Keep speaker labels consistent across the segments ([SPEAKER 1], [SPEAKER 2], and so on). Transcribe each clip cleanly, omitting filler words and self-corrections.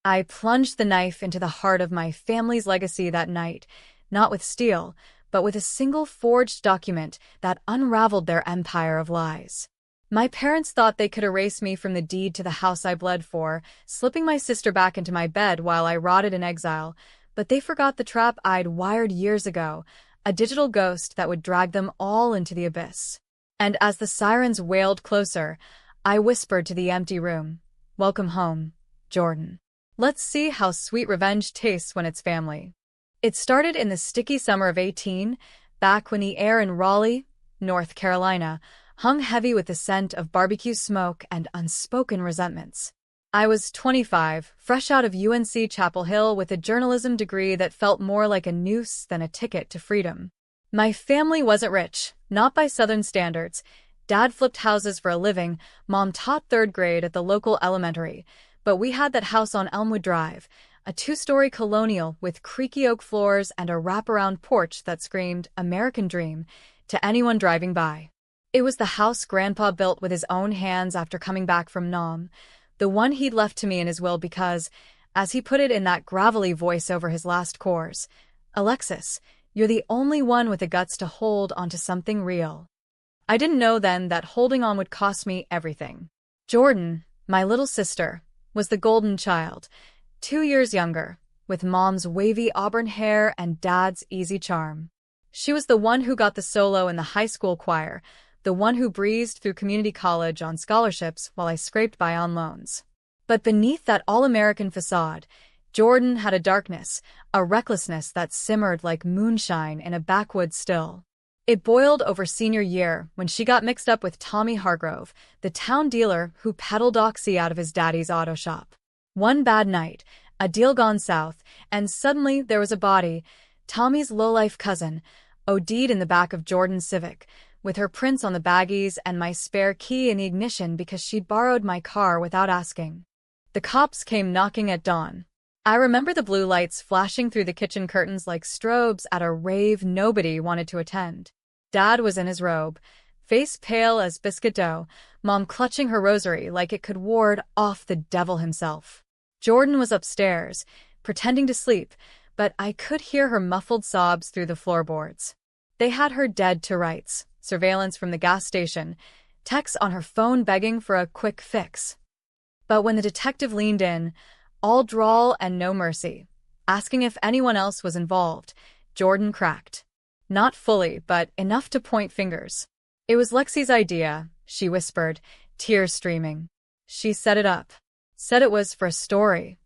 [SPEAKER 1] I plunged the knife into the heart of my family's legacy that night, not with steel, but with a single forged document that unraveled their empire of lies. My parents thought they could erase me from the deed to the house I bled for, slipping my sister back into my bed while I rotted in exile, but they forgot the trap I'd wired years ago, a digital ghost that would drag them all into the abyss. And as the sirens wailed closer, I whispered to the empty room, "Welcome home, Jordan. Let's see how sweet revenge tastes when it's family." It started in the sticky summer of 18, back when the air in Raleigh, North Carolina, hung heavy with the scent of barbecue smoke and unspoken resentments. I was 25, fresh out of UNC Chapel Hill with a journalism degree that felt more like a noose than a ticket to freedom. My family wasn't rich, not by Southern standards. Dad flipped houses for a living, Mom taught third grade at the local elementary, but we had that house on Elmwood Drive, a two-story colonial with creaky oak floors and a wraparound porch that screamed American Dream to anyone driving by. It was the house Grandpa built with his own hands after coming back from Nam, the one he'd left to me in his will because, as he put it in that gravelly voice over his last course, "Alexis, you're the only one with the guts to hold onto something real." I didn't know then that holding on would cost me everything. Jordan, my little sister, was the golden child, 2 years younger, with Mom's wavy auburn hair and Dad's easy charm. She was the one who got the solo in the high school choir, the one who breezed through community college on scholarships while I scraped by on loans. But beneath that all-American facade, Jordan had a darkness, a recklessness that simmered like moonshine in a backwoods still. It boiled over senior year when she got mixed up with Tommy Hargrove, the town dealer who peddled oxy out of his daddy's auto shop. One bad night, a deal gone south, and suddenly there was a body, Tommy's lowlife cousin, OD'd in the back of Jordan's Civic, with her prints on the baggies and my spare key in the ignition because she'd borrowed my car without asking. The cops came knocking at dawn. I remember the blue lights flashing through the kitchen curtains like strobes at a rave nobody wanted to attend. Dad was in his robe, face pale as biscuit dough, Mom clutching her rosary like it could ward off the devil himself. Jordan was upstairs, pretending to sleep, but I could hear her muffled sobs through the floorboards. They had her dead to rights, surveillance from the gas station, texts on her phone begging for a quick fix. But when the detective leaned in, all drawl and no mercy, asking if anyone else was involved, Jordan cracked. Not fully, but enough to point fingers. "It was Lexi's idea," she whispered, tears streaming. "She set it up. Said it was for a story."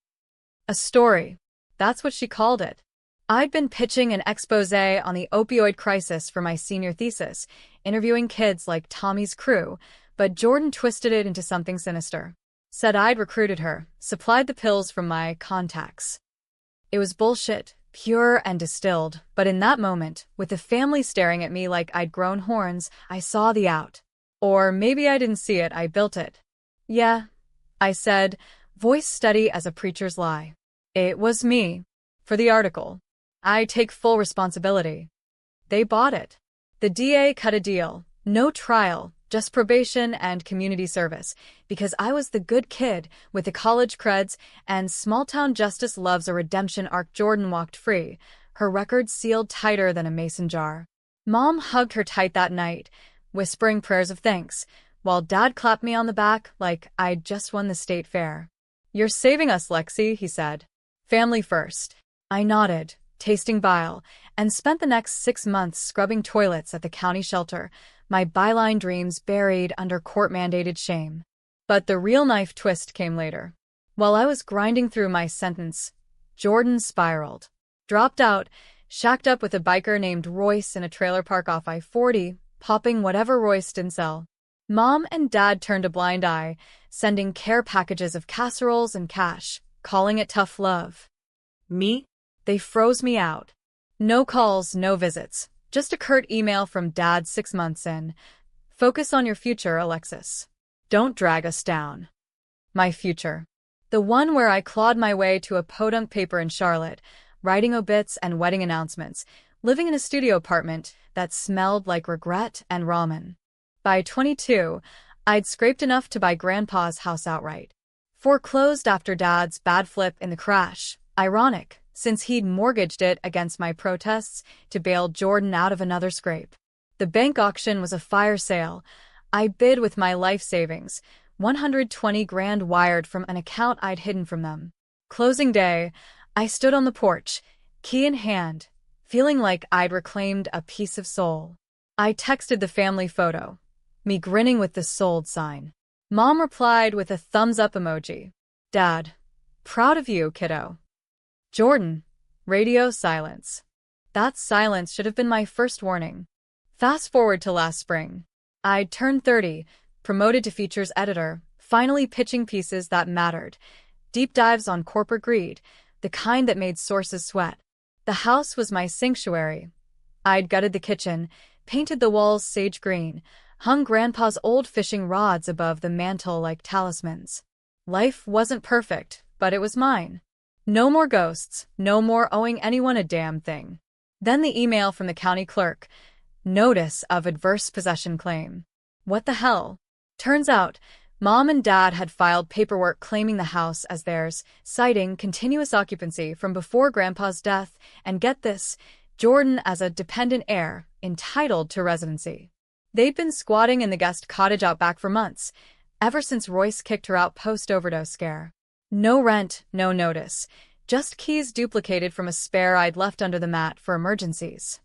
[SPEAKER 1] A story. That's what she called it. I'd been pitching an exposé on the opioid crisis for my senior thesis, interviewing kids like Tommy's crew, but Jordan twisted it into something sinister. Said I'd recruited her, supplied the pills from my contacts. It was bullshit. Pure and distilled, but in that moment, with the family staring at me like I'd grown horns, I saw the out. Or maybe I didn't see it, I built it. "Yeah," I said, voice steady as a preacher's lie. "It was me. For the article. I take full responsibility." They bought it. The DA cut a deal. No trial, just probation and community service, because I was the good kid with the college creds, and small-town justice loves a redemption arc. Jordan walked free, her record sealed tighter than a mason jar. Mom hugged her tight that night, whispering prayers of thanks, while Dad clapped me on the back like I'd just won the state fair. "You're saving us, Lexi," he said. "Family first." I nodded, tasting bile, and spent the next 6 months scrubbing toilets at the county shelter, my byline dreams buried under court-mandated shame. But the real knife twist came later. While I was grinding through my sentence, Jordan spiraled. Dropped out, shacked up with a biker named Royce in a trailer park off I-40, popping whatever Royce didn't sell. Mom and Dad turned a blind eye, sending care packages of casseroles and cash, calling it tough love. Me? They froze me out. No calls, no visits. Just a curt email from Dad 6 months in. "Focus on your future, Alexis. Don't drag us down." My future. The one where I clawed my way to a podunk paper in Charlotte, writing obits and wedding announcements, living in a studio apartment that smelled like regret and ramen. By 22, I'd scraped enough to buy Grandpa's house outright. Foreclosed after Dad's bad flip in the crash. Ironic, since he'd mortgaged it against my protests to bail Jordan out of another scrape. The bank auction was a fire sale. I bid with my life savings, 120 grand wired from an account I'd hidden from them. Closing day, I stood on the porch, key in hand, feeling like I'd reclaimed a piece of soul. I texted the family photo, me grinning with the sold sign. Mom replied with a thumbs-up emoji. Dad, proud of you, kiddo. Jordan, radio silence. That silence should have been my first warning. Fast forward to last spring. I'd turned 30, promoted to features editor, finally pitching pieces that mattered. Deep dives on corporate greed, the kind that made sources sweat. The house was my sanctuary. I'd gutted the kitchen, painted the walls sage green, hung Grandpa's old fishing rods above the mantel like talismans. Life wasn't perfect, but it was mine. No more ghosts, no more owing anyone a damn thing. Then the email from the county clerk. Notice of adverse possession claim. What the hell? Turns out, Mom and Dad had filed paperwork claiming the house as theirs, citing continuous occupancy from before Grandpa's death, and get this, Jordan as a dependent heir, entitled to residency. They'd been squatting in the guest cottage out back for months, ever since Royce kicked her out post-overdose scare. No rent, no notice, just keys duplicated from a spare I'd left under the mat for emergencies.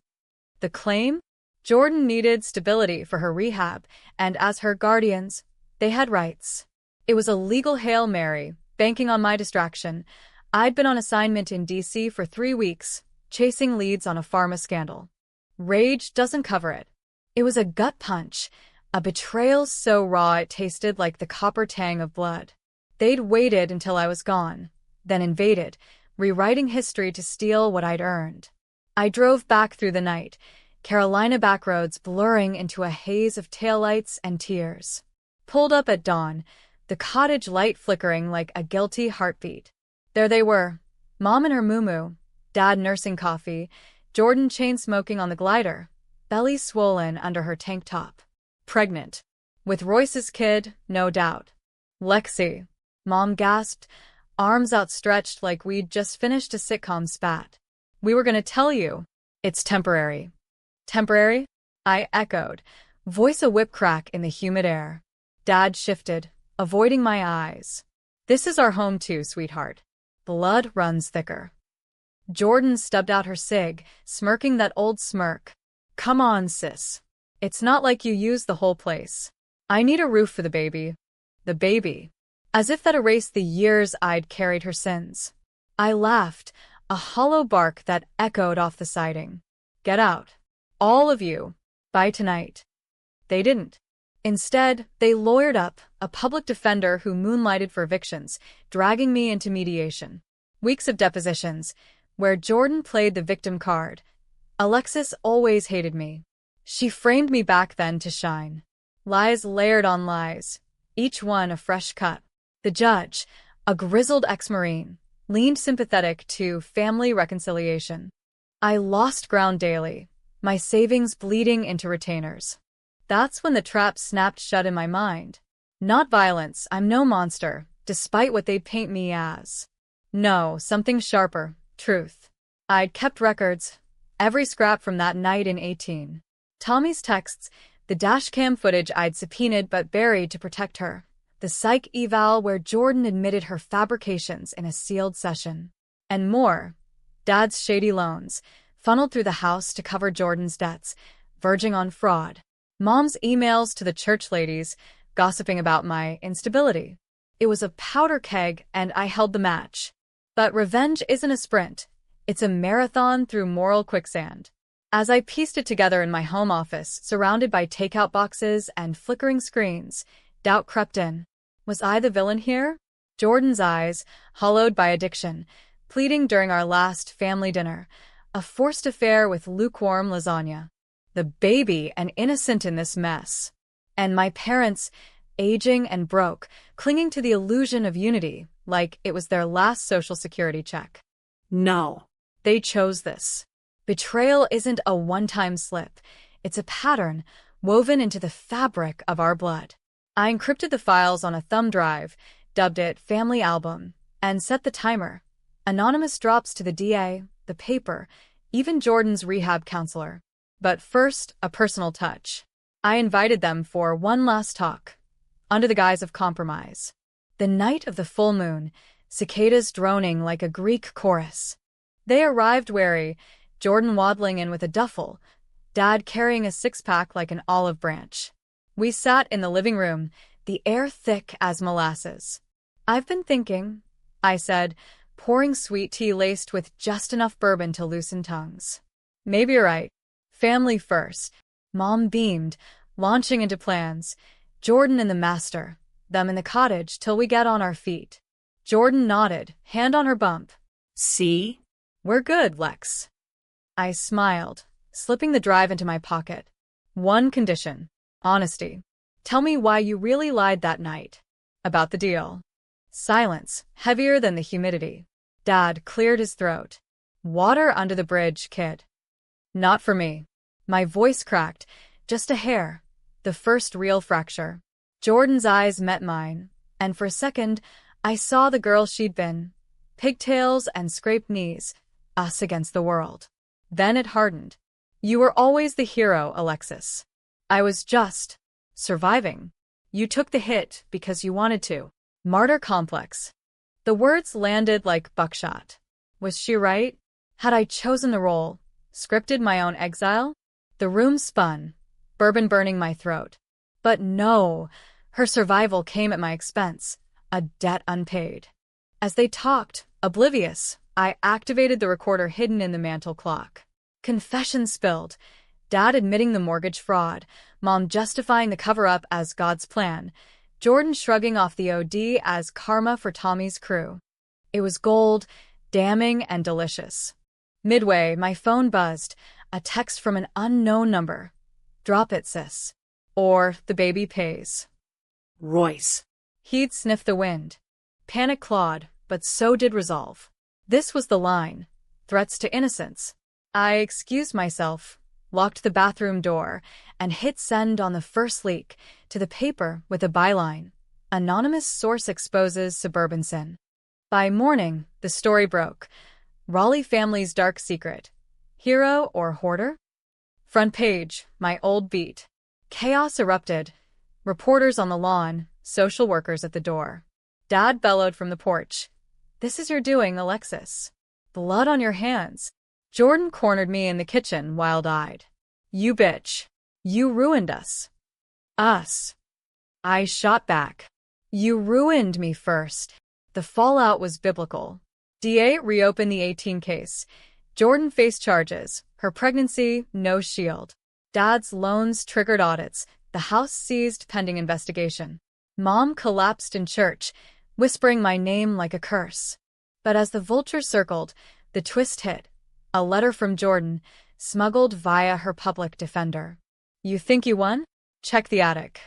[SPEAKER 1] The claim? Jordan needed stability for her rehab, and as her guardians, they had rights. It was a legal Hail Mary, banking on my distraction. I'd been on assignment in D.C. for 3 weeks, chasing leads on a pharma scandal. Rage doesn't cover it. It was a gut punch, a betrayal so raw it tasted like the copper tang of blood. They'd waited until I was gone, then invaded, rewriting history to steal what I'd earned. I drove back through the night, Carolina backroads blurring into a haze of taillights and tears. Pulled up at dawn, the cottage light flickering like a guilty heartbeat. There they were, Mom in her muumuu, Dad nursing coffee, Jordan chain-smoking on the glider, belly swollen under her tank top. Pregnant. With Royce's kid, no doubt. Lexi. Mom gasped, arms outstretched like we'd just finished a sitcom spat. We were gonna tell you. It's temporary. Temporary? I echoed, voice a whip crack in the humid air. Dad shifted, avoiding my eyes. This is our home too, sweetheart. Blood runs thicker. Jordan stubbed out her cig, smirking that old smirk. Come on, sis. It's not like you used the whole place. I need a roof for the baby. The baby. As if that erased the years I'd carried her sins. I laughed, a hollow bark that echoed off the siding. Get out. All of you. By tonight. They didn't. Instead, they lawyered up, a public defender who moonlighted for evictions, dragging me into mediation. Weeks of depositions, where Jordan played the victim card. Alexis always hated me. She framed me back then to shine. Lies layered on lies, each one a fresh cut. The judge, a grizzled ex-Marine, leaned sympathetic to family reconciliation. I lost ground daily, my savings bleeding into retainers. That's when the trap snapped shut in my mind. Not violence, I'm no monster, despite what they paint me as. No, something sharper, truth. I'd kept records, every scrap from that night in 18. Tommy's texts, the dashcam footage I'd subpoenaed but buried to protect her. The psych eval where Jordan admitted her fabrications in a sealed session. And more. Dad's shady loans, funneled through the house to cover Jordan's debts, verging on fraud. Mom's emails to the church ladies, gossiping about my instability. It was a powder keg and I held the match. But revenge isn't a sprint. It's a marathon through moral quicksand. As I pieced it together in my home office, surrounded by takeout boxes and flickering screens, doubt crept in. Was I the villain here? Jordan's eyes, hollowed by addiction, pleading during our last family dinner, a forced affair with lukewarm lasagna. The baby and innocent in this mess. And my parents, aging and broke, clinging to the illusion of unity, like it was their last social security check. No. They chose this. Betrayal isn't a one-time slip. It's a pattern woven into the fabric of our blood. I encrypted the files on a thumb drive, dubbed it Family Album, and set the timer. Anonymous drops to the DA, the paper, even Jordan's rehab counselor. But first, a personal touch. I invited them for one last talk, under the guise of compromise. The night of the full moon, cicadas droning like a Greek chorus. They arrived wary, Jordan waddling in with a duffel, Dad carrying a six-pack like an olive branch. We sat in the living room, the air thick as molasses. "I've been thinking," I said, pouring sweet tea laced with just enough bourbon to loosen tongues. "Maybe you're right. Family first." Mom beamed, launching into plans. "Jordan and the master, them in the cottage till we get on our feet." Jordan nodded, hand on her bump. "See? We're good, Lex." I smiled, slipping the drive into my pocket. "One condition. Honesty. Tell me why you really lied that night. About the deal." Silence, heavier than the humidity. Dad cleared his throat. "Water under the bridge, kid." "Not for me." My voice cracked, just a hair. The first real fracture. Jordan's eyes met mine, and for a second, I saw the girl she'd been. Pigtails and scraped knees, us against the world. Then it hardened. "You were always the hero, Alexis. I was just surviving. You took the hit because you wanted to. Martyr complex." The words landed like buckshot. Was she right? Had I chosen the role, scripted my own exile? The room spun, bourbon burning my throat. But no, her survival came at my expense, a debt unpaid. As they talked, oblivious, I activated the recorder hidden in the mantel clock. Confession spilled. Dad admitting the mortgage fraud, Mom justifying the cover-up as God's plan, Jordan shrugging off the OD as karma for Tommy's crew. It was gold, damning and delicious. Midway, my phone buzzed, a text from an unknown number. "Drop it, sis. Or the baby pays." Royce. He'd sniffed the wind. Panic clawed, but so did resolve. This was the line. Threats to innocence. I excused myself, locked the bathroom door, and hit send on the first leak, to the paper with a byline. Anonymous source exposes suburban sin. By morning, the story broke. Raleigh family's dark secret. Hero or hoarder? Front page, my old beat. Chaos erupted. Reporters on the lawn, social workers at the door. Dad bellowed from the porch. "This is your doing, Alexis. Blood on your hands." Jordan cornered me in the kitchen, wild-eyed. "You bitch. You ruined us." "Us." I shot back. "You ruined me first." The fallout was biblical. DA reopened the 18 case. Jordan faced charges. Her pregnancy, no shield. Dad's loans triggered audits. The house seized pending investigation. Mom collapsed in church, whispering my name like a curse. But as the vulture circled, the twist hit. A letter from Jordan, smuggled via her public defender. "You think you won? Check the attic."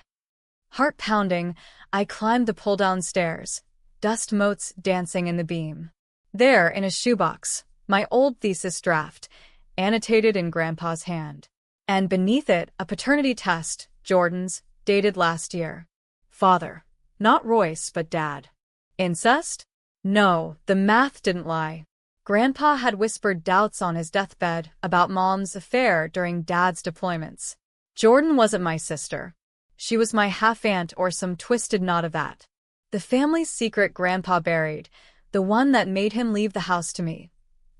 [SPEAKER 1] Heart pounding, I climbed the pull-down stairs, dust motes dancing in the beam. There, in a shoebox, my old thesis draft, annotated in Grandpa's hand. And beneath it, a paternity test, Jordan's, dated last year. Father. Not Royce, but Dad. Incest? No, the math didn't lie. Grandpa had whispered doubts on his deathbed about Mom's affair during Dad's deployments. Jordan wasn't my sister. She was my half-aunt or some twisted knot of that. The family's secret Grandpa buried, the one that made him leave the house to me,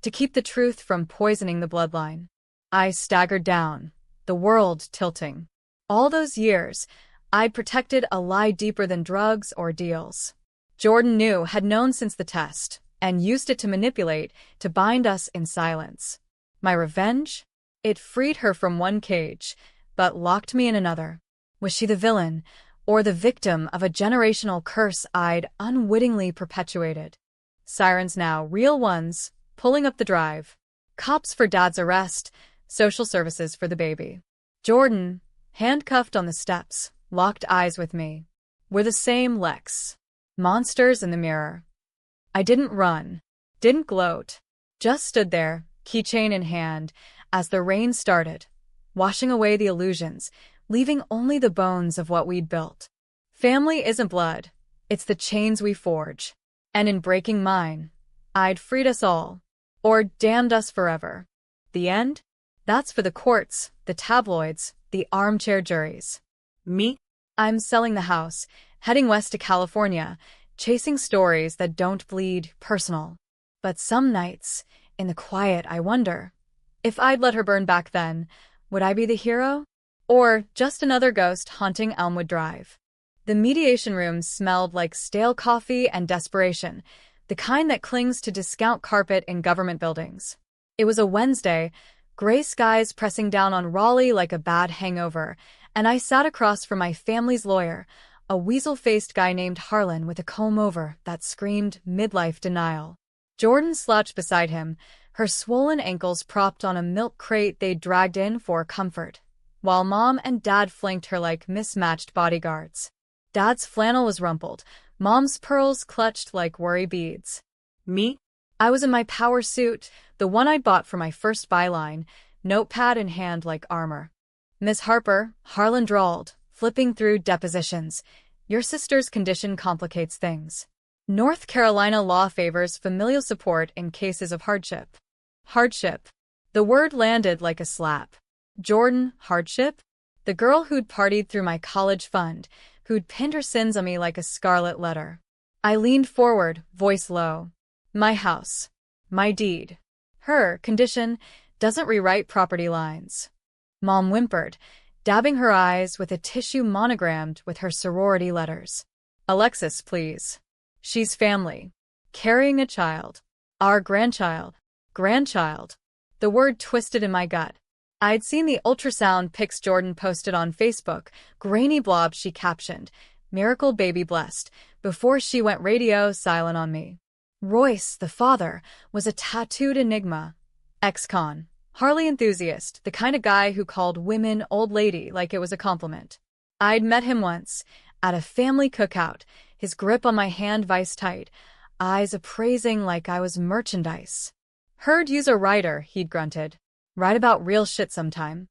[SPEAKER 1] to keep the truth from poisoning the bloodline. I staggered down, the world tilting. All those years, I'd protected a lie deeper than drugs or deals. Jordan had known since the test, and used it to manipulate, to bind us in silence. My revenge? It freed her from one cage, but locked me in another. Was she the villain, or the victim of a generational curse I'd unwittingly perpetuated? Sirens now, real ones, pulling up the drive. Cops for Dad's arrest, social services for the baby. Jordan, handcuffed on the steps, locked eyes with me. We're the same, Lex. Monsters in the mirror. I didn't run, didn't gloat, just stood there, keychain in hand, as the rain started, washing away the illusions, leaving only the bones of what we'd built. Family isn't blood, It's the chains we forge. And in breaking mine, I'd freed us all. Or damned us forever. The end? That's for the courts, the tabloids, the armchair juries.
[SPEAKER 2] Me?
[SPEAKER 1] I'm selling the house, heading west to California, chasing stories that don't bleed personal. But some nights, in the quiet, I wonder, if I'd let her burn back then, would I be the hero? Or just another ghost haunting Elmwood Drive? The mediation room smelled like stale coffee and desperation, the kind that clings to discount carpet in government buildings. It was a Wednesday, gray skies pressing down on Raleigh like a bad hangover, and I sat across from my family's lawyer, a weasel-faced guy named Harlan with a comb-over that screamed midlife denial. Jordan slouched beside him, her swollen ankles propped on a milk crate they'd dragged in for comfort, while Mom and Dad flanked her like mismatched bodyguards. Dad's flannel was rumpled, Mom's pearls clutched like worry beads.
[SPEAKER 2] Me?
[SPEAKER 1] I was in my power suit, the one I'd bought for my first byline, notepad in hand like armor. Miss Harper, Harlan drawled, flipping through depositions. Your sister's condition complicates things. North Carolina law favors familial support in cases of hardship. Hardship. The word landed like a slap. Jordan, hardship? The girl who'd partied through my college fund, who'd pinned her sins on me like a scarlet letter. I leaned forward, voice low. My house. My deed. Her condition doesn't rewrite property lines. Mom whimpered, dabbing her eyes with a tissue monogrammed with her sorority letters. Alexis, please. She's family. Carrying a child. Our grandchild. Grandchild. The word twisted in my gut. I'd seen the ultrasound pics Jordan posted on Facebook, grainy blobs she captioned, "Miracle baby blessed," before she went radio silent on me. Royce, the father, was a tattooed enigma. Ex-con. Harley enthusiast, the kind of guy who called women old lady like it was a compliment. I'd met him once, at a family cookout, his grip on my hand vice-tight, eyes appraising like I was merchandise. Heard you's a writer, he'd grunted. Write about real shit sometime.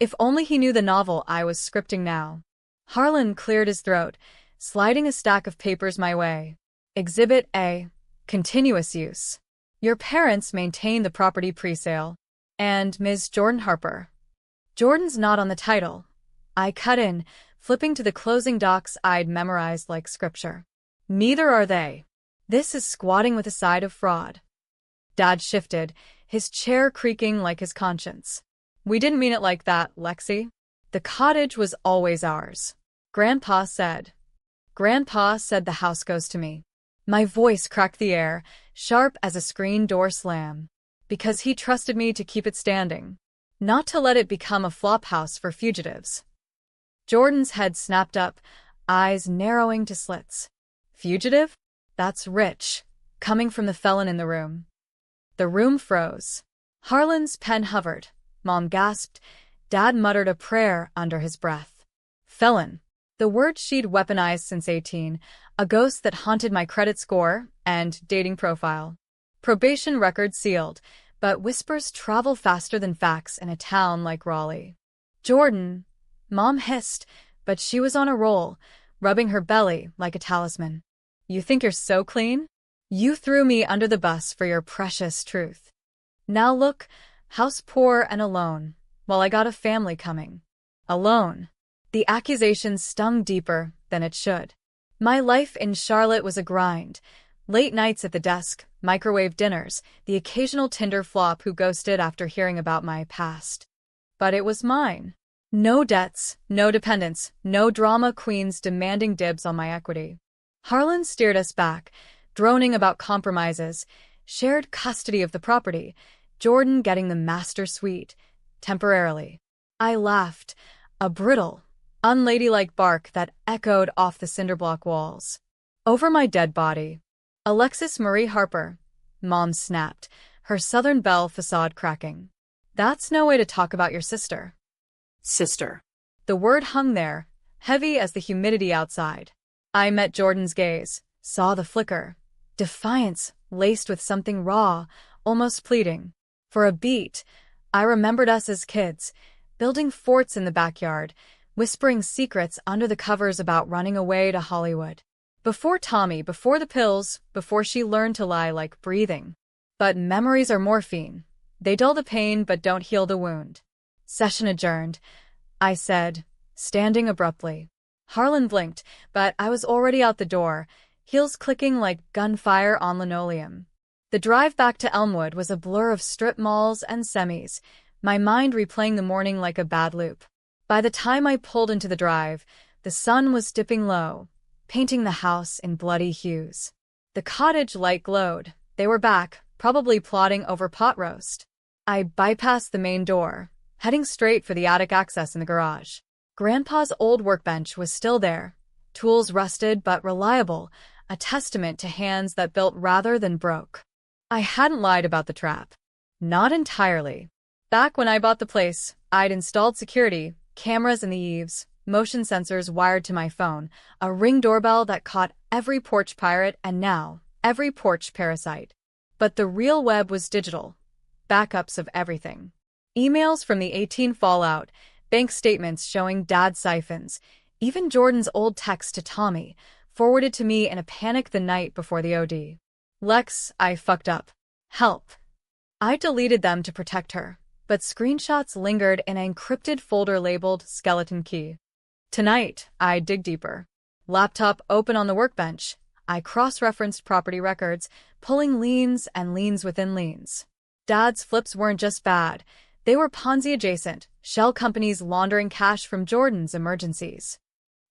[SPEAKER 1] If only he knew the novel I was scripting now. Harlan cleared his throat, sliding a stack of papers my way. Exhibit A. Continuous use. Your parents maintain the property presale. And Ms. Jordan Harper. Jordan's not on the title. I cut in, flipping to the closing docs I'd memorized like scripture. Neither are they. This is squatting with a side of fraud. Dad shifted, his chair creaking like his conscience. We didn't mean it like that, Lexi. The cottage was always ours. Grandpa said. Grandpa said the house goes to me. My voice cracked the air, sharp as a screen door slam. Because he trusted me to keep it standing. Not to let it become a flop house for fugitives. Jordan's head snapped up, eyes narrowing to slits. Fugitive? That's rich. Coming from the felon in the room. The room froze. Harlan's pen hovered. Mom gasped. Dad muttered a prayer under his breath. Felon. The word she'd weaponized since 18, a ghost that haunted my credit score and dating profile. Probation record sealed, but whispers travel faster than facts in a town like Raleigh. Jordan. Mom hissed, but she was on a roll, rubbing her belly like a talisman. You think you're so clean? You threw me under the bus for your precious truth. Now look, house poor and alone, while I got a family coming. Alone. The accusation stung deeper than it should. My life in Charlotte was a grind. Late nights at the desk, microwave dinners, the occasional Tinder flop who ghosted after hearing about my past. But it was mine. No debts, no dependents, no drama queens demanding dibs on my equity. Harlan steered us back, droning about compromises, shared custody of the property, Jordan getting the master suite, temporarily. I laughed, a brittle, unladylike bark that echoed off the cinderblock walls. Over my dead body. Alexis Marie Harper, Mom snapped, her Southern Belle facade cracking. That's no way to talk about your sister.
[SPEAKER 2] Sister.
[SPEAKER 1] The word hung there, heavy as the humidity outside. I met Jordan's gaze, saw the flicker. Defiance, laced with something raw, almost pleading. For a beat, I remembered us as kids, building forts in the backyard, whispering secrets under the covers about running away to Hollywood. Before Tommy, before the pills, before she learned to lie like breathing. But memories are morphine. They dull the pain but don't heal the wound. Session adjourned, I said, standing abruptly. Harlan blinked, but I was already out the door, heels clicking like gunfire on linoleum. The drive back to Elmwood was a blur of strip malls and semis, my mind replaying the morning like a bad loop. By the time I pulled into the drive, the sun was dipping low, painting the house in bloody hues. The cottage light glowed. They were back, probably plotting over pot roast. I bypassed the main door, heading straight for the attic access in the garage. Grandpa's old workbench was still there, tools rusted but reliable, a testament to hands that built rather than broke. I hadn't lied about the trap. Not entirely. Back when I bought the place, I'd installed security, cameras in the eaves, motion sensors wired to my phone, a Ring doorbell that caught every porch pirate and now every porch parasite. But the real web was digital. Backups of everything. Emails from the 18 fallout, bank statements showing Dad's siphons, even Jordan's old text to Tommy, forwarded to me in a panic the night before the OD. Lex, I fucked up. Help. I deleted them to protect her, but screenshots lingered in an encrypted folder labeled Skeleton Key. Tonight, I dig deeper. Laptop open on the workbench. I cross-referenced property records, pulling liens and liens within liens. Dad's flips weren't just bad. They were Ponzi-adjacent, shell companies laundering cash from Jordan's emergencies.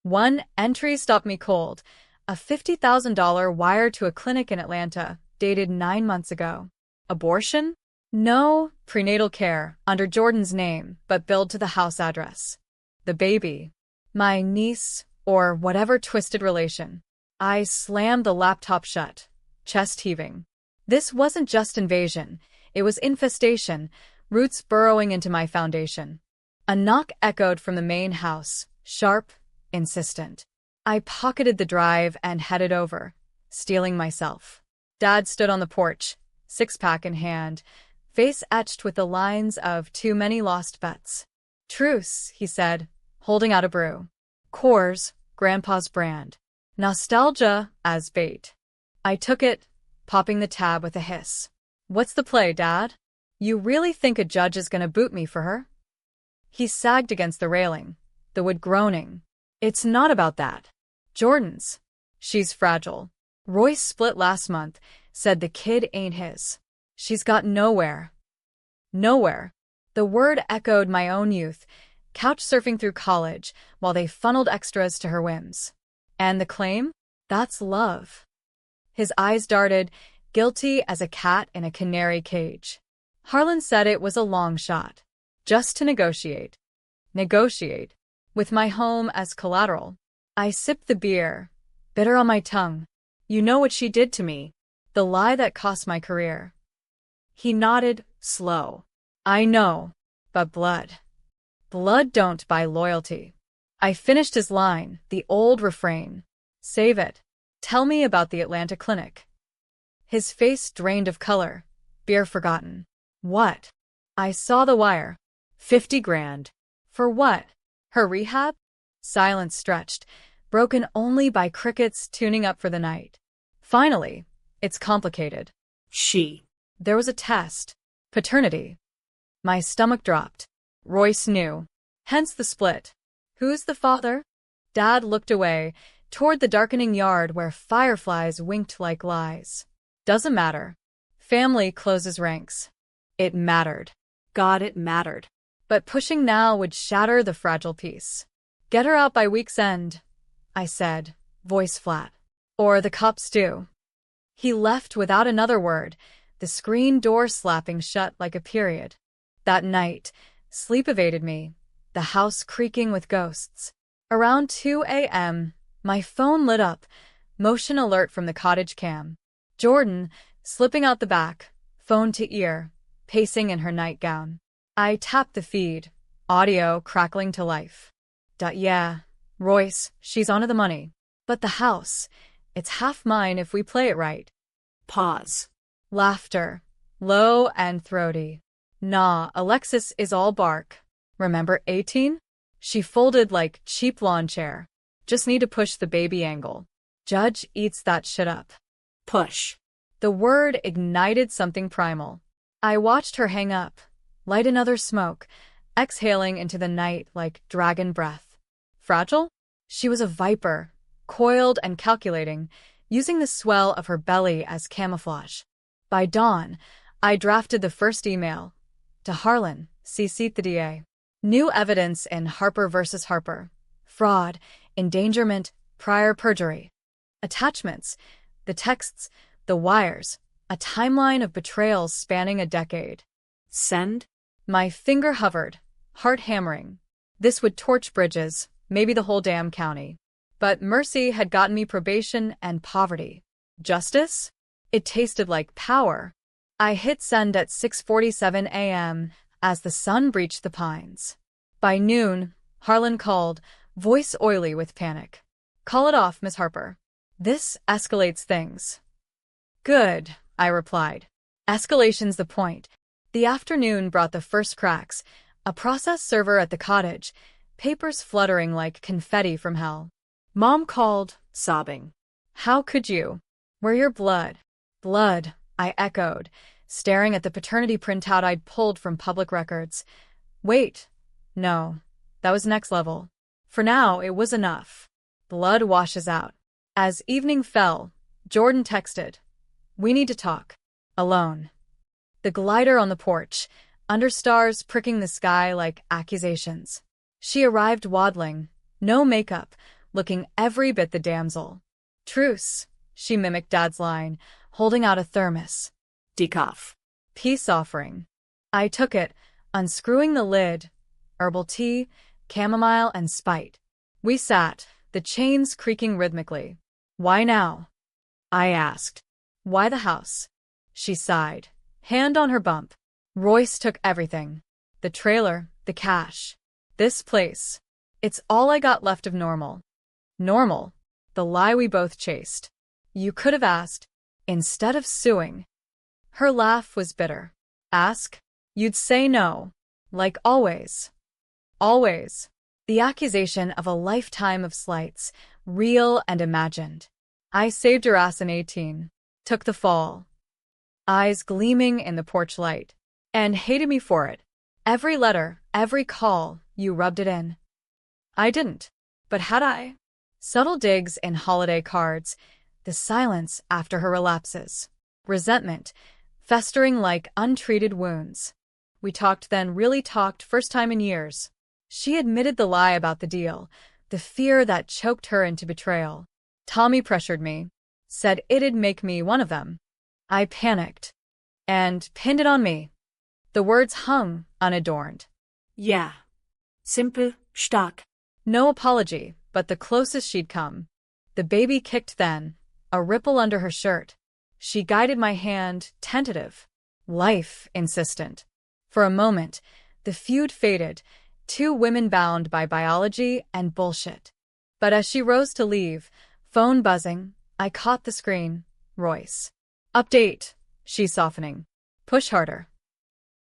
[SPEAKER 1] One entry stopped me cold. A $50,000 wire to a clinic in Atlanta, dated 9 months ago. Abortion? No, prenatal care, under Jordan's name, but billed to the house address. The baby. My niece, or whatever twisted relation. I slammed the laptop shut, chest heaving. This wasn't just invasion, it was infestation, roots burrowing into my foundation. A knock echoed from the main house, sharp, insistent. I pocketed the drive and headed over, steeling myself. Dad stood on the porch, six-pack in hand, face etched with the lines of too many lost bets. Truce, he said, holding out a brew. Coors, Grandpa's brand. Nostalgia as bait. I took it, popping the tab with a hiss. What's the play, Dad? You really think a judge is gonna boot me for her? He sagged against the railing, the wood groaning. It's not about that. Jordan's. She's fragile. Royce split last month, said the kid ain't his. She's got nowhere. Nowhere. The word echoed my own youth, couch surfing through college, while they funneled extras to her whims. And the claim? That's love. His eyes darted, guilty as a cat in a canary cage. Harlan said it was a long shot. Just to negotiate. Negotiate. With my home as collateral. I sipped the beer, bitter on my tongue. You know what she did to me. The lie that cost my career. He nodded, slow. I know, but blood. Blood don't buy loyalty. I finished his line, the old refrain. Save it. Tell me about the Atlanta clinic. His face drained of color. Beer forgotten. What? I saw the wire. 50 grand. For what? Her rehab? Silence stretched, broken only by crickets tuning up for the night. Finally, it's complicated.
[SPEAKER 2] She.
[SPEAKER 1] There was a test. Paternity. My stomach dropped. Royce knew. Hence the split. Who's the father? Dad looked away, toward the darkening yard where fireflies winked like lies. Doesn't matter. Family closes ranks. It mattered. God, it mattered. But pushing now would shatter the fragile peace. Get her out by week's end, I said, voice flat. Or the cops do. He left without another word, the screen door slapping shut like a period. That night, sleep evaded me, the house creaking with ghosts. Around 2 a.m., my phone lit up, motion alert from the cottage cam. Jordan, slipping out the back, phone to ear, pacing in her nightgown. I tapped the feed, audio crackling to life. Yeah, Royce, she's onto the money. But the house, it's half mine if we play it right.
[SPEAKER 2] Pause.
[SPEAKER 1] Laughter, low and throaty. Nah, Alexis is all bark. Remember 18? She folded like cheap lawn chair. Just need to push the baby angle. Judge eats that shit up.
[SPEAKER 2] Push.
[SPEAKER 1] The word ignited something primal. I watched her hang up, light another smoke, exhaling into the night like dragon breath. Fragile? She was a viper, coiled and calculating, using the swell of her belly as camouflage. By dawn, I drafted the first email. To Harlan, CC'd the DA. New evidence in Harper versus Harper. Fraud, endangerment, prior perjury. Attachments, the texts, the wires, a timeline of betrayals spanning a decade.
[SPEAKER 2] Send.
[SPEAKER 1] My finger hovered, heart hammering. This would torch Bridges, maybe the whole damn county. But Mercy had gotten me probation and poverty. Justice? It tasted like power. I hit send at 6:47 a.m. as the sun breached the pines. By noon, Harlan called, voice oily with panic. Call it off, Miss Harper. This escalates things. Good, I replied. Escalation's the point. The afternoon brought the first cracks, a process server at the cottage, papers fluttering like confetti from hell. Mom called, sobbing. How could you? We're your blood. Blood, I echoed, staring at the paternity printout I'd pulled from public records. Wait. No. That was next level. For now, it was enough. Blood washes out. As evening fell, Jordan texted. We need to talk. Alone. The glider on the porch, under stars pricking the sky like accusations. She arrived waddling, no makeup, looking every bit the damsel. Truce, she mimicked Dad's line, holding out a thermos.
[SPEAKER 2] Decaf.
[SPEAKER 1] Peace offering. I took it, unscrewing the lid. Herbal tea, chamomile, and spite. We sat, the chains creaking rhythmically. Why now? I asked. Why the house? She sighed, hand on her bump. Royce took everything. The trailer, the cash. This place. It's all I got left of normal. Normal. The lie we both chased. You could have asked, instead of suing. Her laugh was bitter. Ask? You'd say no. Like always. Always. The accusation of a lifetime of slights, real and imagined. I saved your ass in 18. Took the fall. Eyes gleaming in the porch light. And hated me for it. Every letter, every call, you rubbed it in. I didn't. But had I? Subtle digs in holiday cards, the silence after her relapses. Resentment, festering like untreated wounds. We talked then, really talked, first time in years. She admitted the lie about the deal, the fear that choked her into betrayal. Tommy pressured me, said it'd make me one of them. I panicked. And pinned it on me. The words hung, unadorned.
[SPEAKER 2] Yeah. Simple, stark.
[SPEAKER 1] No apology, but the closest she'd come. The baby kicked then, a ripple under her shirt. She guided my hand, tentative. Life, insistent. For a moment, the feud faded, two women bound by biology and bullshit. But as she rose to leave, phone buzzing, I caught the screen. Royce. Update, she softening. Push harder.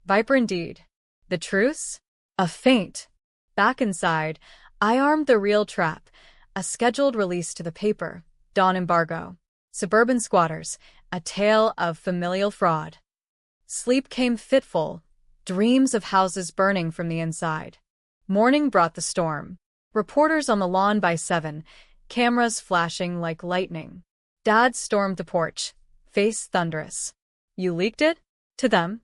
[SPEAKER 1] Viper indeed. The truce? A feint. Back inside, I armed the real trap, a scheduled release to the paper, dawn embargo. Suburban squatters, a tale of familial fraud. Sleep came fitful, dreams of houses burning from the inside. Morning brought the storm. Reporters on the lawn by 7, cameras flashing like lightning. Dad stormed the porch, face thunderous. You leaked it? To them?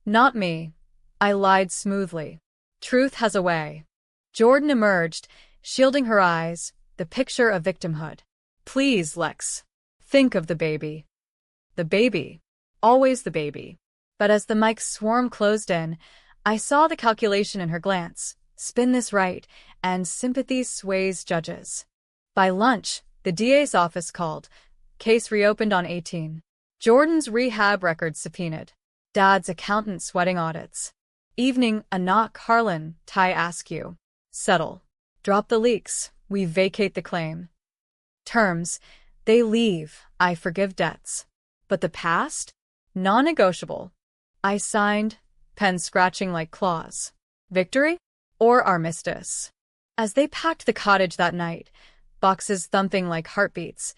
[SPEAKER 1] Not me. I lied smoothly. Truth has a way. Jordan emerged, shielding her eyes, the picture of victimhood. Please, Lex. Think of the baby. The baby. Always the baby. But as the mic's swarm closed in, I saw the calculation in her glance. Spin this right, and sympathy sways judges. By lunch, the DA's office called. Case reopened on 18. Jordan's rehab records subpoenaed. Dad's accountant sweating audits. Evening, a knock. Harlan, Ty Askew. Settle. Drop the leaks. We vacate the claim. Terms. They leave. I forgive debts. But the past? Non-negotiable. I signed, pen scratching like claws. Victory? Or armistice? As they packed the cottage that night, boxes thumping like heartbeats.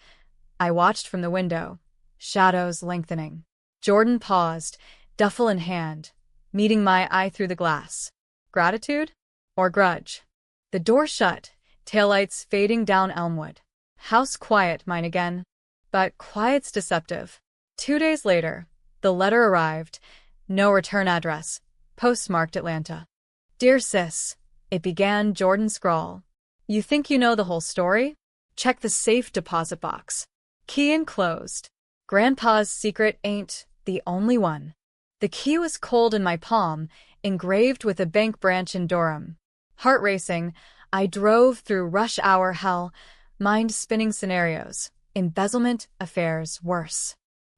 [SPEAKER 1] I watched from the window, shadows lengthening. Jordan paused, duffel in hand, meeting my eye through the glass. Gratitude? Or grudge? The door shut, taillights fading down Elmwood. House quiet, mine again. But quiet's deceptive. 2 days later, the letter arrived. No return address. Postmarked Atlanta. Dear Sis, it began, Jordan scrawl. You think you know the whole story? Check the safe deposit box. Key enclosed. Grandpa's secret ain't the only one. The key was cold in my palm, engraved with a bank branch in Durham. Heart racing, I drove through rush hour hell, mind-spinning scenarios, embezzlement affairs worse.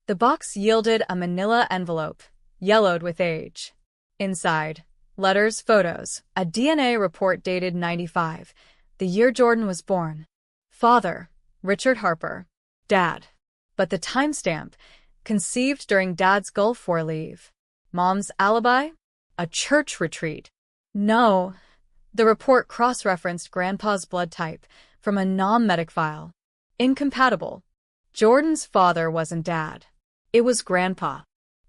[SPEAKER 1] The box yielded a manila envelope, yellowed with age. Inside, letters, photos, a DNA report dated 95, the year Jordan was born. Father, Richard Harper. Dad. But the timestamp, conceived during Dad's Gulf War leave. Mom's alibi? A church retreat. No. The report cross-referenced Grandpa's blood type from a non-medic file. Incompatible. Jordan's father wasn't Dad. It was Grandpa.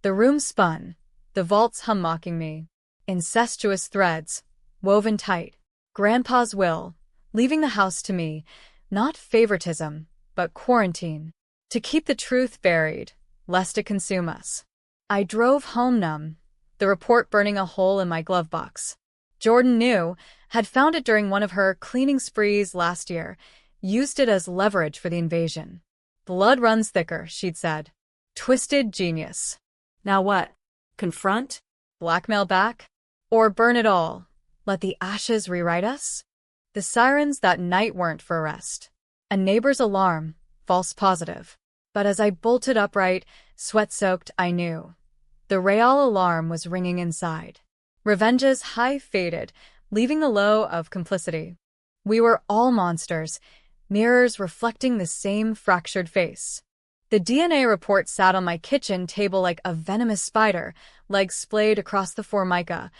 [SPEAKER 1] The room spun, the vaults hum mocking me. Incestuous threads, woven tight. Grandpa's will, leaving the house to me, not favoritism, but quarantine. To keep the truth buried, lest it consume us. I drove home numb, the report burning a hole in my glove box. Jordan knew, had found it during one of her cleaning sprees last year, used it as leverage for the invasion. Blood runs thicker, she'd said. Twisted genius.
[SPEAKER 2] Now what? Confront?
[SPEAKER 1] Blackmail back? Or burn it all? Let the ashes rewrite us? The sirens that night weren't for arrest. A neighbor's alarm, false positive. But as I bolted upright, sweat-soaked, I knew. The Real alarm was ringing inside. Revenge's high faded, leaving the low of complicity. We were all monsters, mirrors reflecting the same fractured face. The DNA report sat on my kitchen table like a venomous spider, legs splayed across the formica,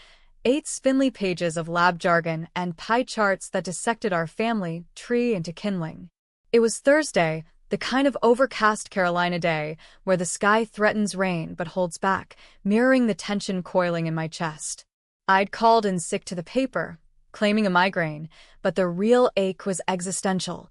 [SPEAKER 1] 8 spindly pages of lab jargon and pie charts that dissected our family tree into kindling. It was Thursday, the kind of overcast Carolina day where the sky threatens rain but holds back, mirroring the tension coiling in my chest. I'd called in sick to the paper, claiming a migraine, but the real ache was existential.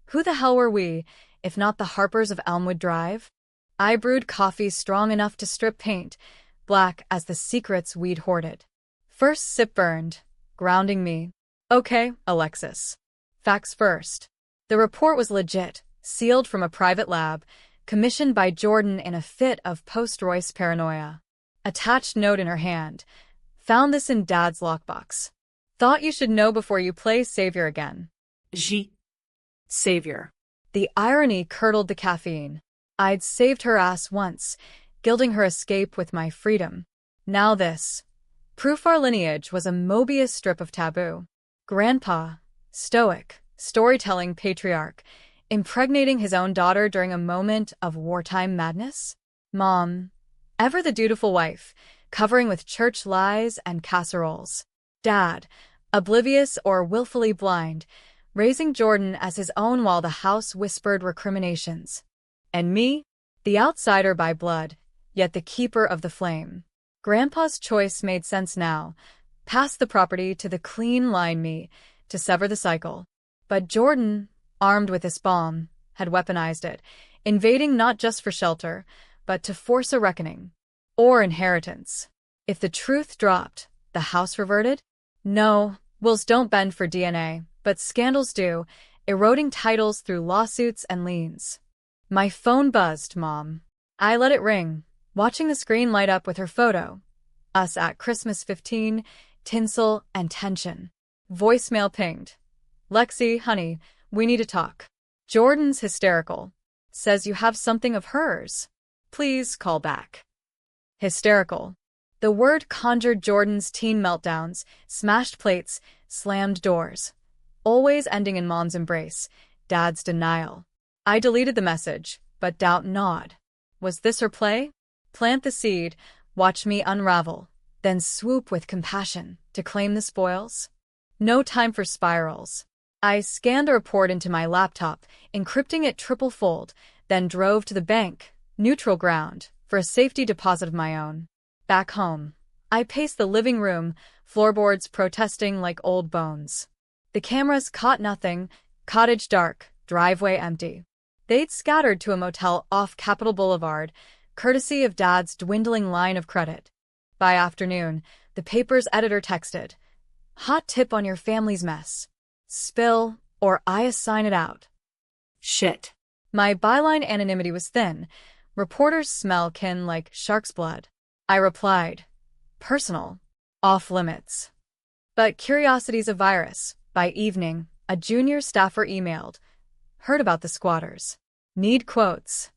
[SPEAKER 1] Who the hell were we, if not the Harpers of Elmwood Drive? I brewed coffee strong enough to strip paint, black as the secrets we'd hoarded. First sip burned, grounding me. Okay, Alexis. Facts first. The report was legit, sealed from a private lab, commissioned by Jordan in a fit of post-Royce paranoia. Attached note in her hand. Found this in Dad's lockbox. Thought you should know before you play savior again.
[SPEAKER 2] Savior.
[SPEAKER 1] The irony curdled the caffeine. I'd saved her ass once, gilding her escape with my freedom. Now this. Proof our lineage was a Mobius strip of taboo. Grandpa, stoic, storytelling patriarch, impregnating his own daughter during a moment of wartime madness? Mom, ever the dutiful wife, covering with church lies and casseroles. Dad, oblivious or willfully blind, raising Jordan as his own while the house whispered recriminations. And me, the outsider by blood, yet the keeper of the flame. Grandpa's choice made sense now. Pass the property to the clean-line me, to sever the cycle. But Jordan, armed with this bomb, had weaponized it, invading not just for shelter, but to force a reckoning. Or inheritance. If the truth dropped, the house reverted? No, wills don't bend for DNA, but scandals do, eroding titles through lawsuits and liens. My phone buzzed, Mom. I let it ring, watching the screen light up with her photo. Us at Christmas 15, tinsel and tension. Voicemail pinged. Lexi, honey, we need to talk. Jordan's hysterical. Says you have something of hers. Please call back. Hysterical. The word conjured Jordan's teen meltdowns, smashed plates, slammed doors. Always ending in Mom's embrace, Dad's denial. I deleted the message, but doubt gnawed. Was this her play? Plant the seed, watch me unravel, then swoop with compassion to claim the spoils? No time for spirals. I scanned the report into my laptop, encrypting it triple-fold, then drove to the bank, neutral ground, for a safety deposit of my own. Back home, I paced the living room, floorboards protesting like old bones. The cameras caught nothing, cottage dark, driveway empty. They'd scattered to a motel off Capitol Boulevard, courtesy of Dad's dwindling line of credit. By afternoon, the paper's editor texted, "Hot tip on your family's mess. Spill, or I assign it out."
[SPEAKER 2] Shit.
[SPEAKER 1] My byline anonymity was thin. Reporters smell kin like shark's blood. I replied, "Personal. Off limits." But curiosity's a virus. By evening, a junior staffer emailed, "Heard about the squatters. Need quotes."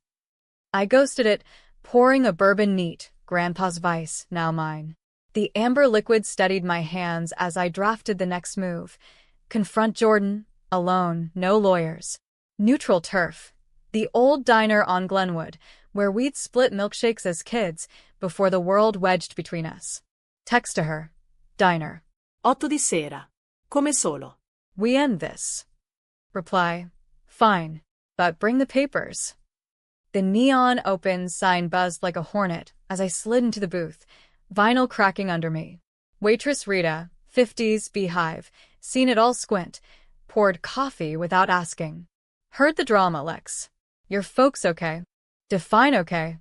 [SPEAKER 1] I ghosted it, pouring a bourbon neat, Grandpa's vice, now mine. The amber liquid steadied my hands as I drafted the next move. Confront Jordan, alone, no lawyers. Neutral turf. The old diner on Glenwood, where we'd split milkshakes as kids before the world wedged between us. Text to her. Diner.
[SPEAKER 2] 8 di sera. Come solo.
[SPEAKER 1] We end this. Reply. Fine. But bring the papers. The neon open sign buzzed like a hornet as I slid into the booth, vinyl cracking under me. Waitress Rita, 50s beehive, seen it all squint, poured coffee without asking. Heard the drama, Lex. Your folks okay? Define okay.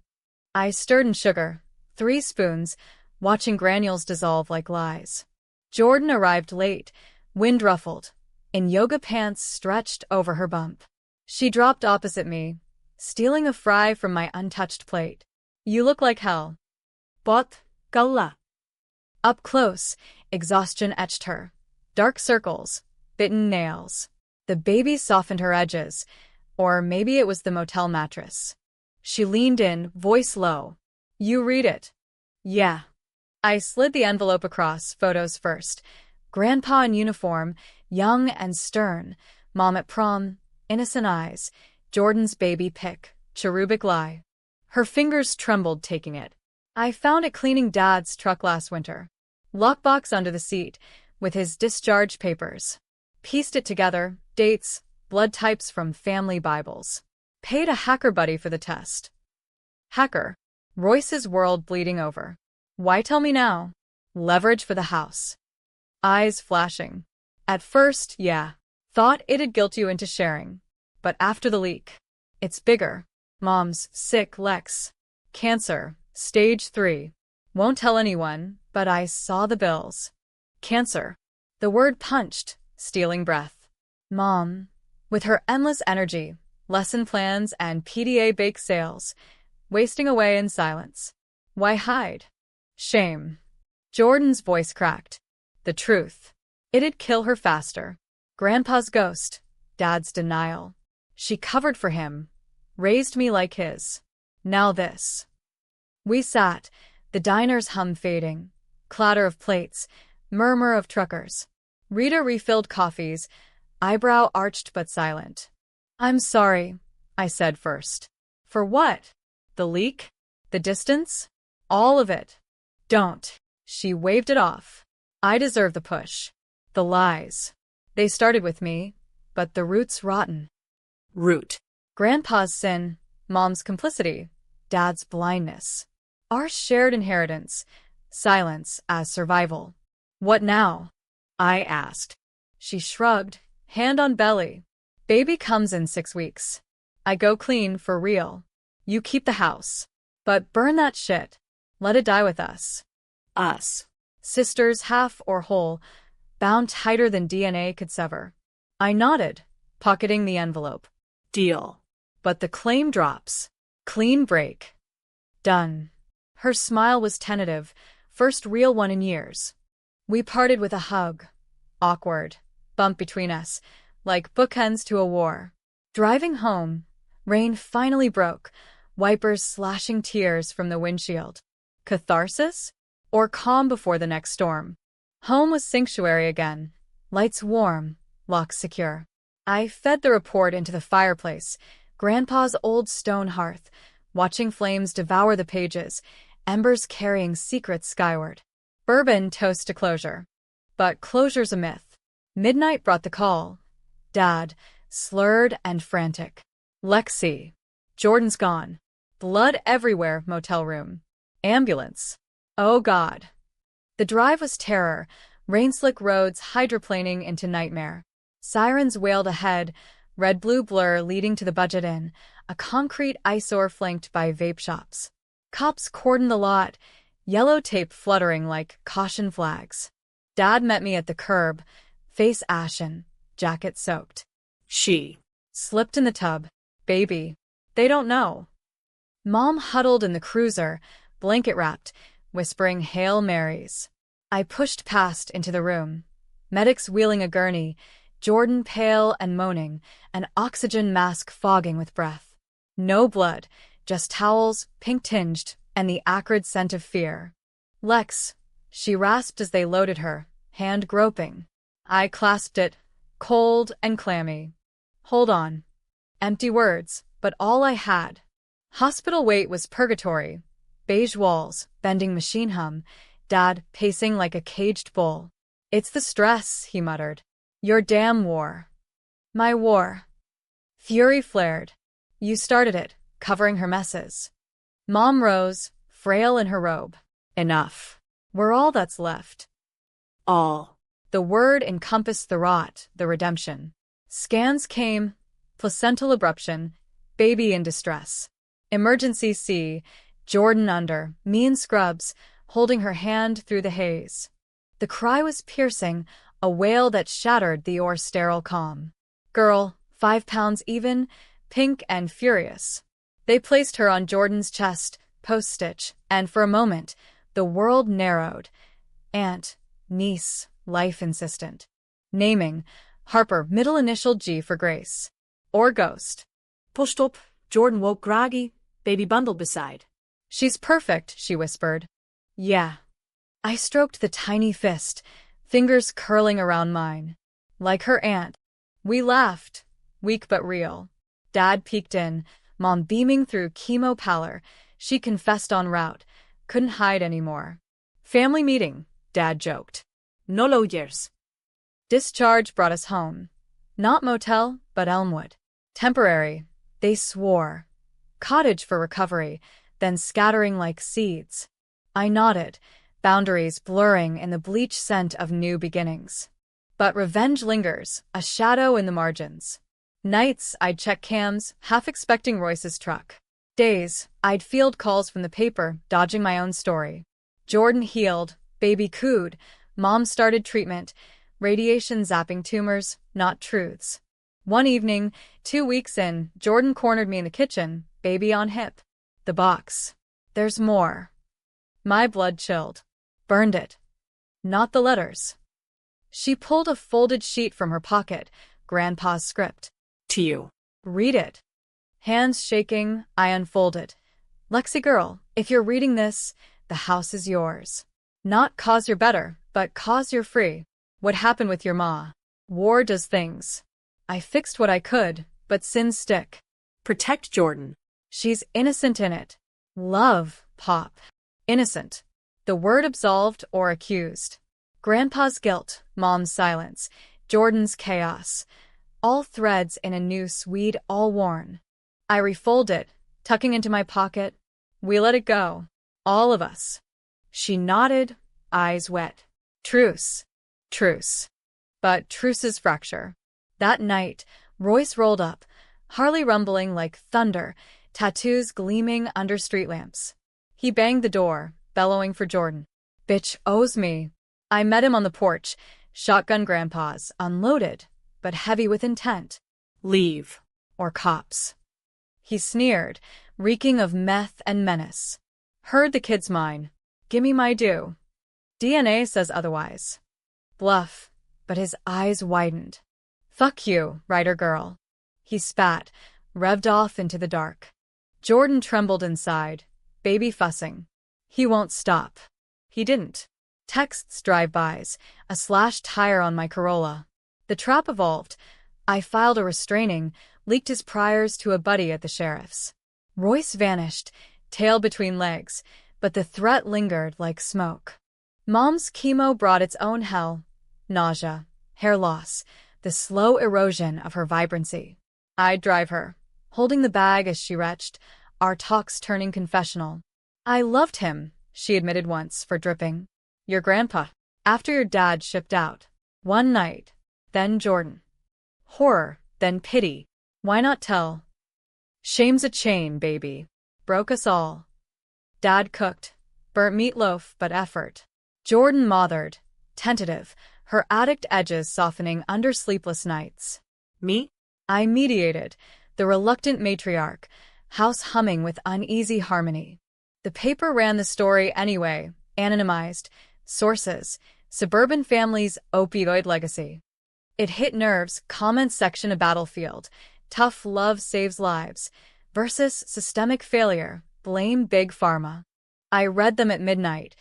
[SPEAKER 1] I stirred in sugar, 3 spoons, watching granules dissolve like lies. Jordan arrived late, wind ruffled, in yoga pants stretched over her bump. She dropped opposite me, stealing a fry from my untouched plate. You look like hell.
[SPEAKER 2] Pot, kalla.
[SPEAKER 1] Up close, exhaustion etched her. Dark circles, bitten nails. The baby softened her edges, or maybe it was the motel mattress. She leaned in, voice low. You read it. Yeah. I slid the envelope across, photos first. Grandpa in uniform, young and stern. Mom at prom, innocent eyes. Jordan's baby pic, cherubic lie. Her fingers trembled taking it. I found it cleaning Dad's truck last winter. Lockbox under the seat, with his discharge papers. Pieced it together, dates, blood types from family Bibles. Paid a hacker buddy for the test. Hacker. Royce's world bleeding over. Why tell me now? Leverage for the house. Eyes flashing. At first, yeah. Thought it'd guilt you into sharing. But after the leak, it's bigger. Mom's sick, Lex. Cancer, stage 3. Won't tell anyone, but I saw the bills. Cancer. The word punched, stealing breath. Mom, with her endless energy, lesson plans and PDA bake sales, wasting away in silence. Why hide? Shame. Jordan's voice cracked. The truth. It'd kill her faster. Grandpa's ghost, Dad's denial. She covered for him, raised me like his. Now this. We sat, the diner's hum fading, clatter of plates, murmur of truckers. Rita refilled coffees, eyebrow arched but silent. I'm sorry, I said first. For what? The leak? The distance? All of it. Don't. She waved it off. I deserve the push. The lies. They started with me, but the root's rotten.
[SPEAKER 2] Root.
[SPEAKER 1] Grandpa's sin, Mom's complicity, Dad's blindness. Our shared inheritance, silence as survival. What now? I asked. She shrugged, hand on belly. Baby comes in 6 weeks. I go clean for real. You keep the house. But burn that shit. Let it die with us.
[SPEAKER 2] Us.
[SPEAKER 1] Sisters half or whole, bound tighter than DNA could sever. I nodded, pocketing the envelope.
[SPEAKER 2] Deal.
[SPEAKER 1] But the claim drops. Clean break. Done. Her smile was tentative, first real one in years. We parted with a hug. Awkward. Bump between us, like bookends to a war. Driving home, rain finally broke, wipers slashing tears from the windshield. Catharsis? Or calm before the next storm? Home was sanctuary again. Lights warm, locks secure. I fed the report into the fireplace, Grandpa's old stone hearth, watching flames devour the pages, embers carrying secrets skyward. Bourbon toast to closure. But closure's a myth. Midnight brought the call. Dad, slurred and frantic. Lexi. Jordan's gone. Blood everywhere, motel room. Ambulance. Oh God. The drive was terror, rain-slick roads hydroplaning into nightmare. Sirens wailed ahead, red-blue blur leading to the Budget Inn, a concrete eyesore flanked by vape shops. Cops cordoned the lot, yellow tape fluttering like caution flags. Dad met me at the curb, face ashen, jacket soaked.
[SPEAKER 2] She.
[SPEAKER 1] Slipped in the tub. Baby. They don't know. Mom huddled in the cruiser, blanket-wrapped, whispering Hail Marys. I pushed past into the room. Medics wheeling a gurney, Jordan pale and moaning, an oxygen mask fogging with breath. No blood, just towels, pink-tinged, and the acrid scent of fear. Lex, she rasped as they loaded her, hand groping. I clasped it, cold and clammy. Hold on. Empty words, but all I had. Hospital wait was purgatory. Beige walls, bending machine hum, Dad pacing like a caged bull. It's the stress, he muttered. Your damn war. My war. Fury flared. You started it, covering her messes. Mom rose, frail in her robe. Enough. We're all that's left.
[SPEAKER 2] All.
[SPEAKER 1] The word encompassed the rot, the redemption. Scans came, placental abruption, baby in distress. Emergency C, Jordan under, me in scrubs, holding her hand through the haze. The cry was piercing, a wail that shattered the sterile calm. Girl, 5 pounds even, pink and furious. They placed her on Jordan's chest, post-stitch, and for a moment, the world narrowed. Aunt, niece, life insistent. Naming, Harper, middle initial G for Grace. Or Ghost.
[SPEAKER 2] Pushed up, Jordan woke groggy, baby bundled beside.
[SPEAKER 1] She's perfect, she whispered. Yeah. I stroked the tiny fist, fingers curling around mine. Like her aunt. We laughed, weak but real. Dad peeked in, Mom beaming through chemo pallor. She confessed en route, couldn't hide anymore. Family meeting, Dad joked.
[SPEAKER 2] No lawyers.
[SPEAKER 1] Discharge brought us home. Not motel, but Elmwood. Temporary, they swore. Cottage for recovery, then scattering like seeds. I nodded, boundaries blurring in the bleach scent of new beginnings. But revenge lingers, a shadow in the margins. Nights, I'd check cams, half expecting Royce's truck. Days, I'd field calls from the paper, dodging my own story. Jordan healed, baby cooed, Mom started treatment, radiation zapping tumors, not truths. One evening, 2 weeks in, Jordan cornered me in the kitchen, baby on hip. The box. There's more. My blood chilled. Burned it. Not the letters. She pulled a folded sheet from her pocket, Grandpa's script.
[SPEAKER 2] To you.
[SPEAKER 1] Read it. Hands shaking, I unfold it. Lexi girl, if you're reading this, the house is yours. Not 'cause you're better, but 'cause you're free. What happened with your ma? War does things. I fixed what I could, but sins stick.
[SPEAKER 2] Protect Jordan.
[SPEAKER 1] She's innocent in it. Love, Pop. Innocent. The word absolved or accused. Grandpa's guilt, Mom's silence, Jordan's chaos. All threads in a noose we'd all worn. I refold it, tucking into my pocket. We let it go. All of us. She nodded, eyes wet. Truce. Truce. But truces fracture. That night, Royce rolled up, Harley rumbling like thunder, tattoos gleaming under street lamps. He banged the door, bellowing for Jordan. Bitch owes me. I met him on the porch, shotgun Grandpa's, unloaded, but heavy with intent.
[SPEAKER 2] Leave.
[SPEAKER 1] Or cops. He sneered, reeking of meth and menace. Heard the kid's mine. Gimme my due. DNA says otherwise. Bluff, but his eyes widened. Fuck you, writer girl. He spat, revved off into the dark. Jordan trembled inside, baby fussing. He won't stop. He didn't. Texts drive-bys, a slashed tire on my Corolla. The trap evolved. I filed a restraining, leaked his priors to a buddy at the sheriff's. Royce vanished, tail between legs, but the threat lingered like smoke. Mom's chemo brought its own hell. Nausea, hair loss, the slow erosion of her vibrancy. I'd drive her, holding the bag as she retched, our talks turning confessional. I loved him, she admitted once, for dripping. Your grandpa. After your dad shipped out. One night. Then Jordan. Horror, then pity. Why not tell? Shame's a chain, baby. Broke us all. Dad cooked. Burnt meatloaf, but effort. Jordan mothered. Tentative, her addict edges softening under sleepless nights.
[SPEAKER 2] Me?
[SPEAKER 1] I mediated, the reluctant matriarch, house humming with uneasy harmony. The paper ran the story anyway, anonymized. Sources, suburban family's opioid legacy. It hit nerves, comments section a battlefield. Tough love saves lives. Versus systemic failure, blame big pharma. I read them at midnight,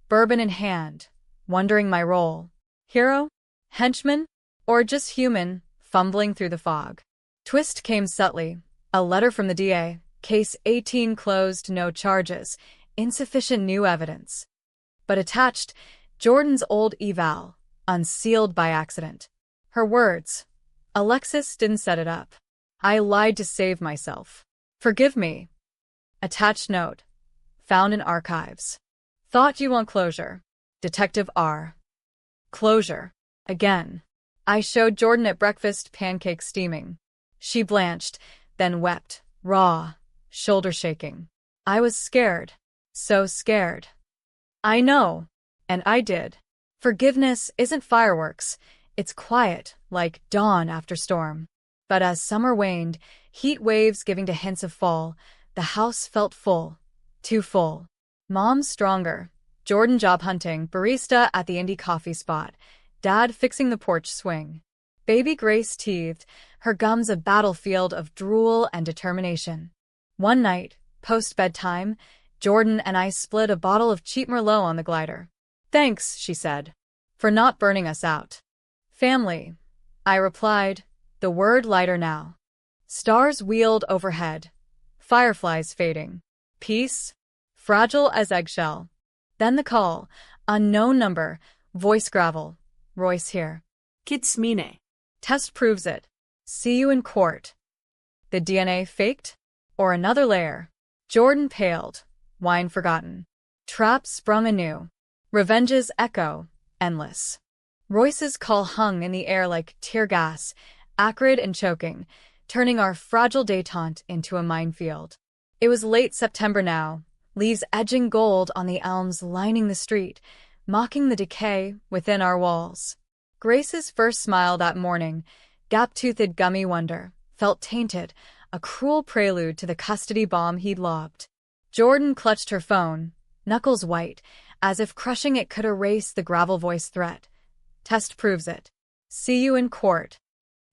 [SPEAKER 1] bourbon in hand, wondering my role. Hero? Henchman? Or just human, fumbling through the fog. Twist came subtly. A letter from the DA. Case 18 closed, no charges. Insufficient new evidence. But attached, Jordan's old eval, unsealed by accident. Her words. Alexis didn't set it up. I lied to save myself. Forgive me. Attached note. Found in archives. Thought you want closure. Detective R. Closure. Again. I showed Jordan at breakfast, pancakes steaming. She blanched, then wept, raw, shoulder shaking. I was scared. So scared. I know. And I did. Forgiveness isn't fireworks. It's quiet, like dawn after storm. But as summer waned, heat waves giving to hints of fall, the house felt full. Too full. Mom stronger. Jordan job hunting, barista at the indie coffee spot. Dad fixing the porch swing. Baby Grace teethed, her gums a battlefield of drool and determination. One night, post-bedtime, Jordan and I split a bottle of cheap Merlot on the glider. Thanks, she said, for not burning us out. Family, I replied, the word lighter now. Stars wheeled overhead. Fireflies fading. Peace, fragile as eggshell. Then the call, unknown number, voice gravel. Royce here.
[SPEAKER 2] Kitsmine.
[SPEAKER 1] Test proves it. See you in court. The DNA faked? Or another layer? Jordan paled, wine forgotten. Trap sprung anew. Revenge's echo, endless. Royce's call hung in the air like tear gas, acrid and choking, turning our fragile détente into a minefield. It was late September now, leaves edging gold on the elms lining the street, mocking the decay within our walls. Grace's first smile that morning, gap-toothed gummy wonder, felt tainted, a cruel prelude to the custody bomb he'd lobbed. Jordan clutched her phone, knuckles white, as if crushing it could erase the gravel voice threat. Test proves it. See you in court.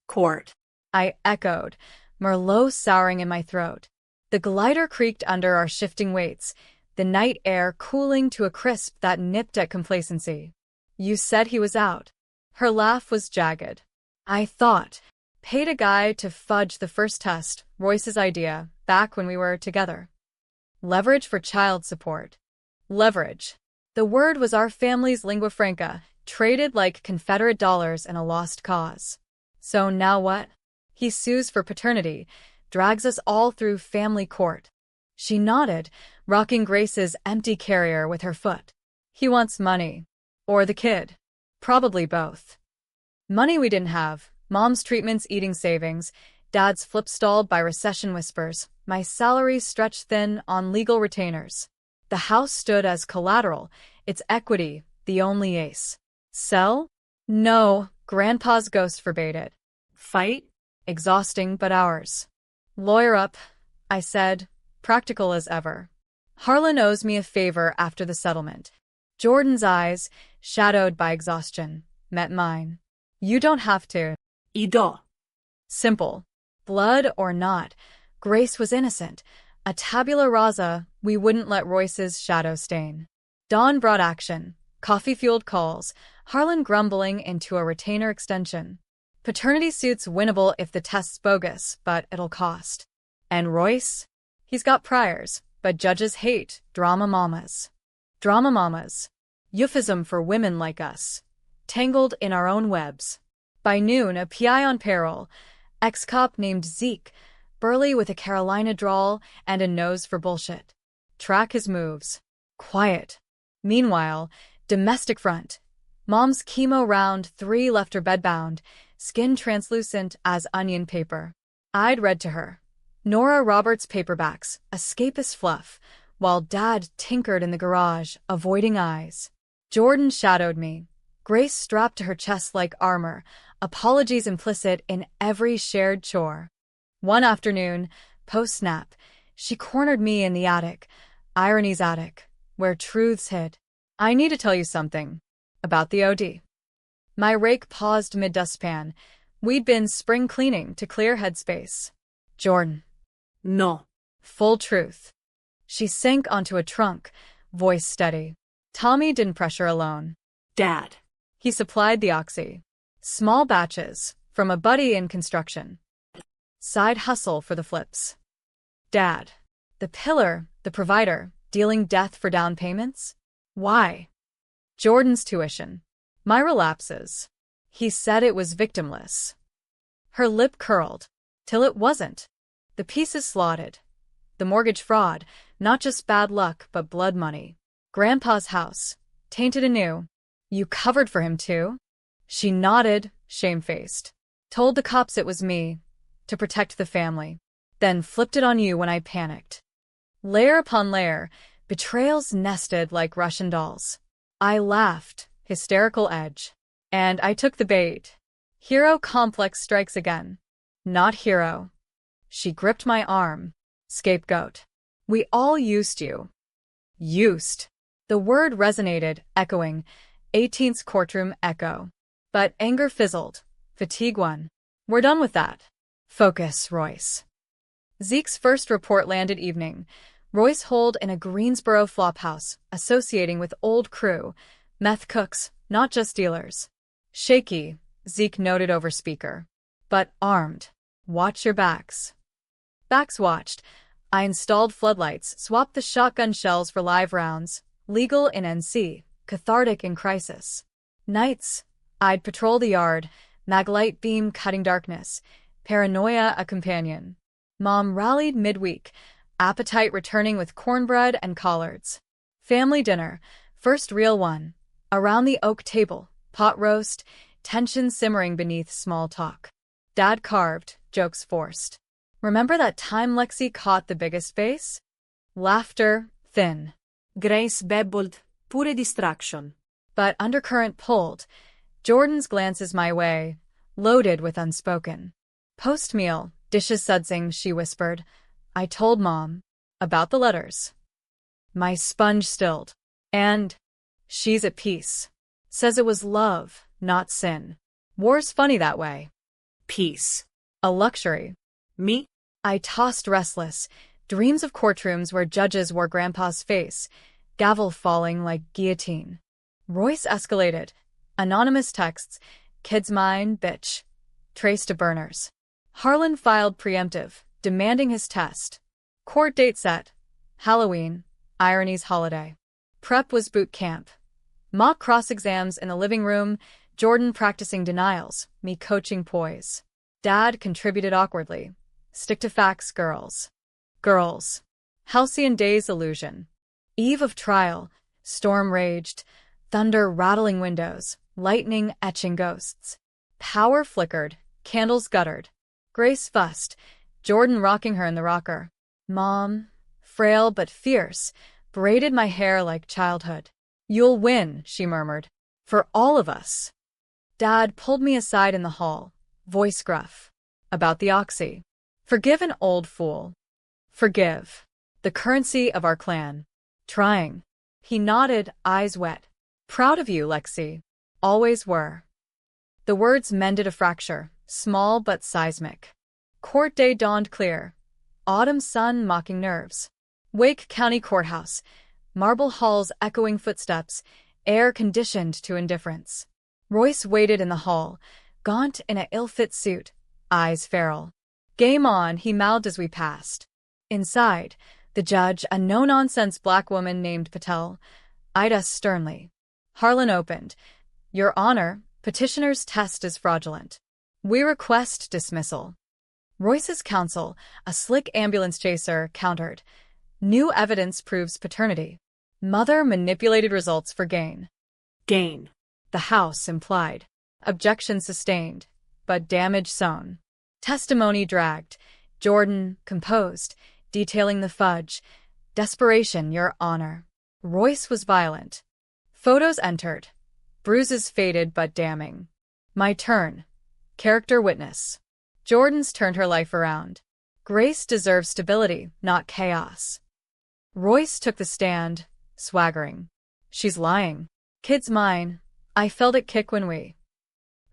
[SPEAKER 2] Court.
[SPEAKER 1] I echoed, Merlot souring in my throat. The glider creaked under our shifting weights, the night air cooling to a crisp that nipped at complacency. You said he was out. Her laugh was jagged. I thought. Paid a guy to fudge the first test, Royce's idea, back when we were together. Leverage for child support. Leverage. The word was our family's lingua franca, traded like Confederate dollars in a lost cause. So now what? He sues for paternity, drags us all through family court. She nodded, rocking Grace's empty carrier with her foot. He wants money. Or the kid. Probably both. Money we didn't have, Mom's treatments eating savings, Dad's flip stalled by recession whispers, my salary stretched thin on legal retainers. The house stood as collateral, its equity, the only ace. Sell? No, Grandpa's ghost forbade it. Fight? Exhausting but ours. Lawyer up, I said, practical as ever. Harlan owes me a favor after the settlement. Jordan's eyes, shadowed by exhaustion, met mine. You don't have to.
[SPEAKER 2] Ido.
[SPEAKER 1] Simple. Blood or not, Grace was innocent. A tabula rasa we wouldn't let Royce's shadow stain. Dawn brought action. Coffee-fueled calls, Harlan grumbling into a retainer extension. Paternity suit's winnable if the test's bogus, but it'll cost. And Royce? He's got priors, but judges hate drama mamas. Drama mamas. Euphemism for women like us. Tangled in our own webs. By noon, a PI on payroll, ex-cop named Zeke, burly with a Carolina drawl and a nose for bullshit. Track his moves. Quiet. Meanwhile, domestic front. Mom's chemo round 3 left her bedbound, skin translucent as onion paper. I'd read to her. Nora Roberts' paperbacks, escapist fluff, while Dad tinkered in the garage, avoiding eyes. Jordan shadowed me, Grace strapped to her chest like armor, apologies implicit in every shared chore. One afternoon, post-snap, she cornered me in the attic, irony's attic, where truths hid. I need to tell you something about the OD. My rake paused mid-dustpan. We'd been spring cleaning to clear headspace. Jordan.
[SPEAKER 2] No.
[SPEAKER 1] Full truth. She sank onto a trunk, voice steady. Tommy didn't pressure alone.
[SPEAKER 2] Dad.
[SPEAKER 1] He supplied the oxy. Small batches, from a buddy in construction. Side hustle for the flips. Dad. The pillar, the provider, dealing death for down payments? Why? Jordan's tuition. My relapses. He said it was victimless. Her lip curled, till it wasn't. The pieces slotted. The mortgage fraud, not just bad luck, but blood money. Grandpa's house, tainted anew. You covered for him too? She nodded, shamefaced. Told the cops it was me, to protect the family. Then flipped it on you when I panicked. Layer upon layer, betrayals nested like Russian dolls. I laughed, hysterical edge. And I took the bait. Hero complex strikes again. Not hero. She gripped my arm. Scapegoat. We all used you. Used. The word resonated, echoing, 18th courtroom echo. But anger fizzled. Fatigue won. We're done with that. Focus, Royce. Zeke's first report landed evening. Royce holed in a Greensboro flophouse, associating with old crew, meth cooks, not just dealers. Shaky, Zeke noted over speaker. But armed. Watch your backs. Backs watched. I installed floodlights, swapped the shotgun shells for live rounds, legal in NC, cathartic in crisis. Nights, I'd patrol the yard, maglite beam cutting darkness, paranoia a companion. Mom rallied midweek, appetite returning with cornbread and collards. Family dinner, first real one. Around the oak table, pot roast, tension simmering beneath small talk. Dad carved, jokes forced. Remember that time Lexi caught the biggest face? Laughter, thin.
[SPEAKER 2] Grace babbled, pure distraction.
[SPEAKER 1] But undercurrent pulled. Jordan's glances my way, loaded with unspoken. Post-meal, dishes sudsing, she whispered. I told Mom. About the letters. My sponge stilled. And she's at peace. Says it was love, not sin. War's funny that way.
[SPEAKER 2] Peace.
[SPEAKER 1] A luxury.
[SPEAKER 2] Me?
[SPEAKER 1] I tossed restless, dreams of courtrooms where judges wore Grandpa's face, gavel falling like guillotine. Royce escalated. Anonymous texts, kids mine, bitch. Traced to burners. Harlan filed preemptive, demanding his test. Court date set. Halloween, irony's holiday. Prep was boot camp. Mock cross-exams in the living room, Jordan practicing denials, me coaching poise. Dad contributed awkwardly. Stick to facts, girls. Girls. Halcyon days illusion. Eve of trial. Storm raged. Thunder rattling windows. Lightning etching ghosts. Power flickered. Candles guttered. Grace fussed. Jordan rocking her in the rocker. Mom, frail but fierce, braided my hair like childhood. You'll win, she murmured. For all of us. Dad pulled me aside in the hall. Voice gruff. About the oxy. Forgive an old fool. Forgive. The currency of our clan. Trying. He nodded, eyes wet. Proud of you, Lexi. Always were. The words mended a fracture, small but seismic. Court day dawned clear. Autumn sun mocking nerves. Wake County Courthouse. Marble halls echoing footsteps, air conditioned to indifference. Royce waited in the hall, gaunt in an ill-fit suit, eyes feral. Game on, he mouthed as we passed. Inside, the judge, a no-nonsense black woman named Patel, eyed us sternly. Harlan opened. Your Honor, Petitioner's test is fraudulent. We request dismissal. Royce's counsel, a slick ambulance chaser, countered. New evidence proves paternity. Mother manipulated results for gain.
[SPEAKER 2] Gain.
[SPEAKER 1] The House implied. Objection sustained, but damage sown. Testimony dragged. Jordan composed, detailing the fudge. Desperation, Your Honor. Royce was violent. Photos entered. Bruises faded but damning. My turn. Character witness. Jordan's turned her life around. Grace deserves stability, not chaos. Royce took the stand, swaggering. She's lying. Kid's mine. I felt it kick when we.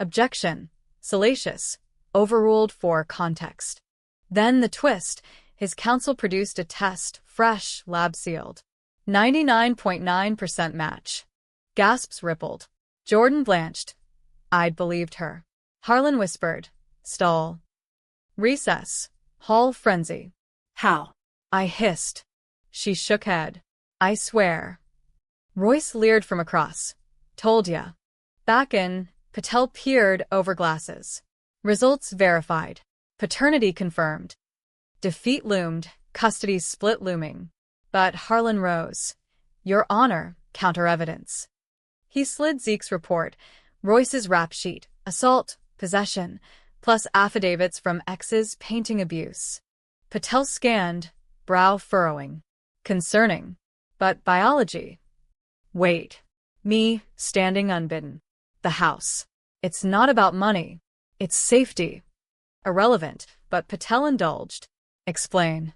[SPEAKER 1] Objection. Salacious. Overruled for context. Then the twist. His counsel produced a test, fresh, lab-sealed. 99.9% match. Gasps rippled. Jordan blanched. I'd believed her. Harlan whispered. Stall. Recess. Hall frenzy.
[SPEAKER 2] How?
[SPEAKER 1] I hissed. She shook head. I swear. Royce leered from across. Told ya. Back in, Patel peered over glasses. Results verified. Paternity confirmed. Defeat loomed, custody split looming. But Harlan rose. Your Honor, counter-evidence. He slid Zeke's report, Royce's rap sheet, assault, possession, plus affidavits from exes painting abuse. Patel scanned, brow furrowing. Concerning. But biology. Wait. Me, standing unbidden. The House. It's not about money. It's safety. Irrelevant, but Patel indulged. Explain.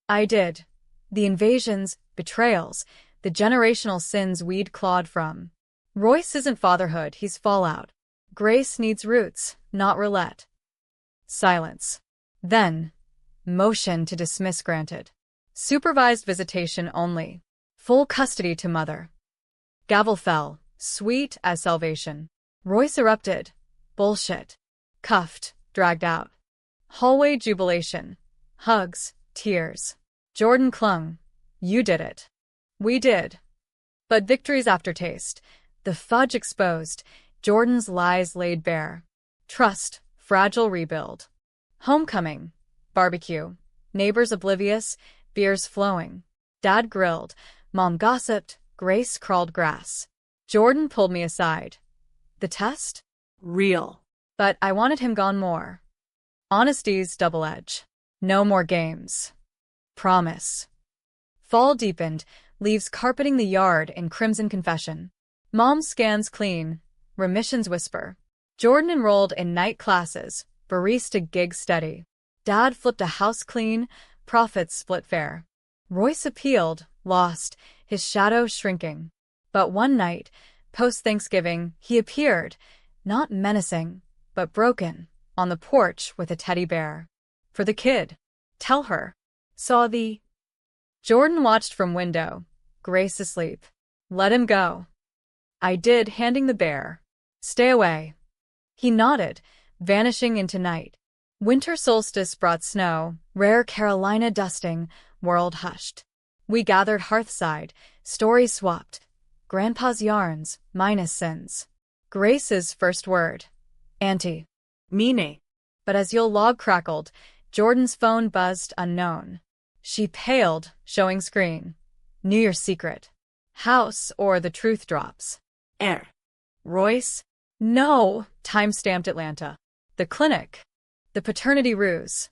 [SPEAKER 1] I did. The invasions, betrayals, the generational sins we'd clawed from. Royce isn't fatherhood, he's fallout. Grace needs roots, not roulette. Silence. Then, motion to dismiss granted. Supervised visitation only. Full custody to mother. Gavel fell, sweet as salvation. Royce erupted. Bullshit. Cuffed, dragged out. Hallway jubilation. Hugs, tears. Jordan clung. You did it. We did. But victory's aftertaste. The fudge exposed. Jordan's lies laid bare. Trust, fragile rebuild. Homecoming. Barbecue. Neighbors oblivious, beers flowing. Dad grilled. Mom gossiped. Grace crawled grass. Jordan pulled me aside. The test?
[SPEAKER 2] Real.
[SPEAKER 1] But I wanted him gone more. Honesty's double edge. No more games. Promise. Fall deepened, leaves carpeting the yard in crimson confession. Mom scans clean. Remissions whisper. Jordan enrolled in night classes, barista gig steady. Dad flipped a house clean, profits split fair. Royce appealed, lost, his shadow shrinking. But one night, post-Thanksgiving, he appeared, not menacing, but broken, on the porch with a teddy bear. For the kid. Tell her. Saw the. Jordan watched from window, Grace asleep. Let him go. I did, handing the bear. Stay away. He nodded, vanishing into night. Winter solstice brought snow, rare Carolina dusting, world hushed. We gathered hearthside, stories swapped. Grandpa's yarns, minus sins. Grace's first word. Auntie.
[SPEAKER 2] Meanie.
[SPEAKER 1] But as your log crackled, Jordan's phone buzzed unknown. She paled, showing screen. Knew your secret. House or the truth drops.
[SPEAKER 2] Air.
[SPEAKER 1] Royce? No, time-stamped Atlanta. The clinic. The paternity ruse.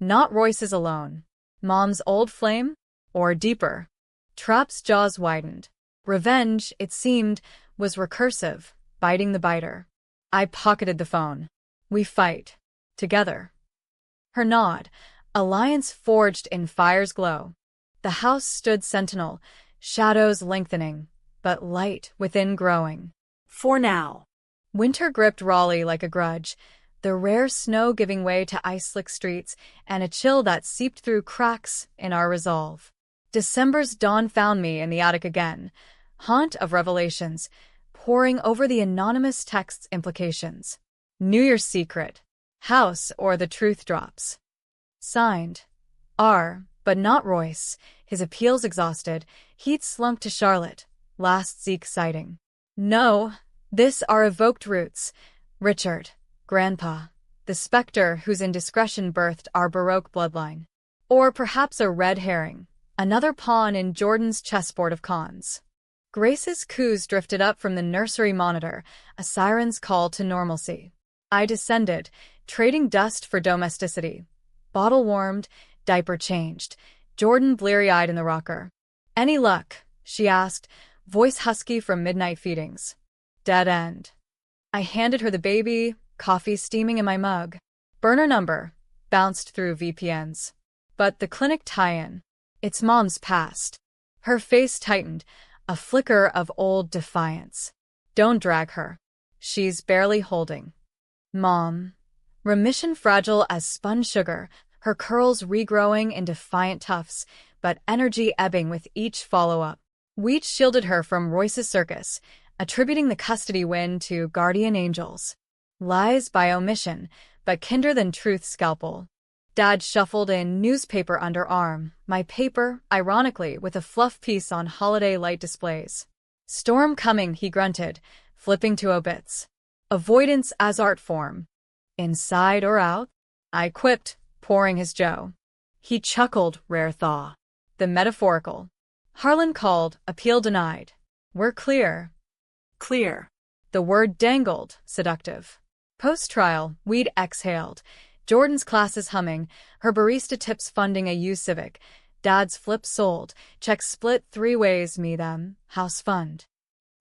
[SPEAKER 1] Not Royce's alone. Mom's old flame? Or deeper? Trap's jaws widened. Revenge, it seemed, was recursive, biting the biter. I pocketed the phone. We fight. Together. Her nod. Alliance forged in fire's glow. The house stood sentinel, shadows lengthening, but light within growing.
[SPEAKER 2] For now.
[SPEAKER 1] Winter gripped Raleigh like a grudge, the rare snow giving way to ice-slick streets and a chill that seeped through cracks in our resolve. December's dawn found me in the attic again, haunt of revelations, poring over the anonymous text's implications. Knew your secret. House or the truth drops. Signed. R. But not Royce, his appeals exhausted, he'd slunk to Charlotte, last Zeke sighting. No, This are evoked roots. Richard, Grandpa, the specter whose indiscretion birthed our Baroque bloodline. Or perhaps a red herring, another pawn in Jordan's chessboard of cons. Grace's coos drifted up from the nursery monitor, a siren's call to normalcy. I descended, trading dust for domesticity. Bottle warmed, diaper changed, Jordan bleary-eyed in the rocker. "Any luck?" she asked, voice husky from midnight feedings. Dead end. I handed her the baby, coffee steaming in my mug. Burner number, bounced through VPNs. But the clinic tie-in. It's Mom's past. Her face tightened, a flicker of old defiance. Don't drag her. She's barely holding. Mom. Remission fragile as spun sugar, her curls regrowing in defiant tufts, but energy ebbing with each follow-up. Wheat shielded her from Royce's circus, attributing the custody win to guardian angels. Lies by omission, but kinder than truth's scalpel. Dad shuffled in newspaper underarm, my paper, ironically, with a fluff piece on holiday light displays. Storm coming, he grunted, flipping to obits. Avoidance as art form. Inside or out? I quipped, pouring his joe. He chuckled, rare thaw. The metaphorical. Harlan called, appeal denied. We're clear.
[SPEAKER 2] Clear.
[SPEAKER 1] The word dangled, seductive. Post-trial, we'd exhaled. Jordan's classes humming, her barista tips funding a U Civic. Dad's flip sold, checks split 3 ways, me them, house fund.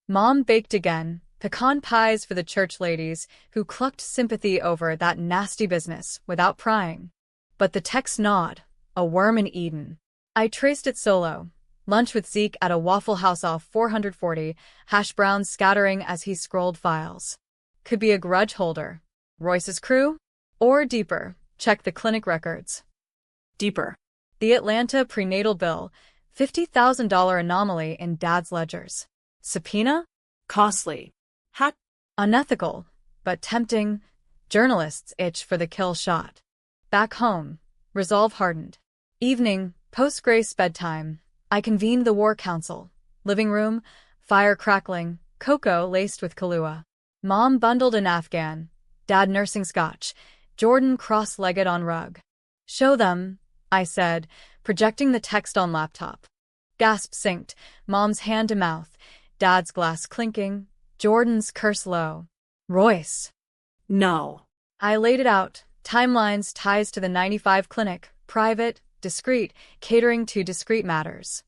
[SPEAKER 1] Mom baked again, pecan pies for the church ladies who clucked sympathy over that nasty business without prying. But the text gnawed, a worm in Eden. I traced it solo. Lunch with Zeke at a Waffle House off 440, hash browns scattering as he scrolled files. Could be a grudge holder. Royce's crew? Or deeper, check the clinic records.
[SPEAKER 2] Deeper.
[SPEAKER 1] The Atlanta prenatal bill, $50,000 anomaly in Dad's ledgers. Subpoena?
[SPEAKER 2] Costly. Hack.
[SPEAKER 1] Unethical, but tempting. Journalists itch for the kill shot. Back home, resolve hardened. Evening, post-Grace bedtime. I convened the War Council. Living room, fire crackling, cocoa laced with Kahlua. Mom bundled an Afghan, Dad nursing scotch, Jordan cross-legged on rug. Show them, I said, projecting the text on laptop. Gasp synced, Mom's hand to mouth, Dad's glass clinking, Jordan's curse low. Royce.
[SPEAKER 2] No.
[SPEAKER 1] I laid it out, timelines, ties to the 95 clinic, private, discreet, catering to discrete matters.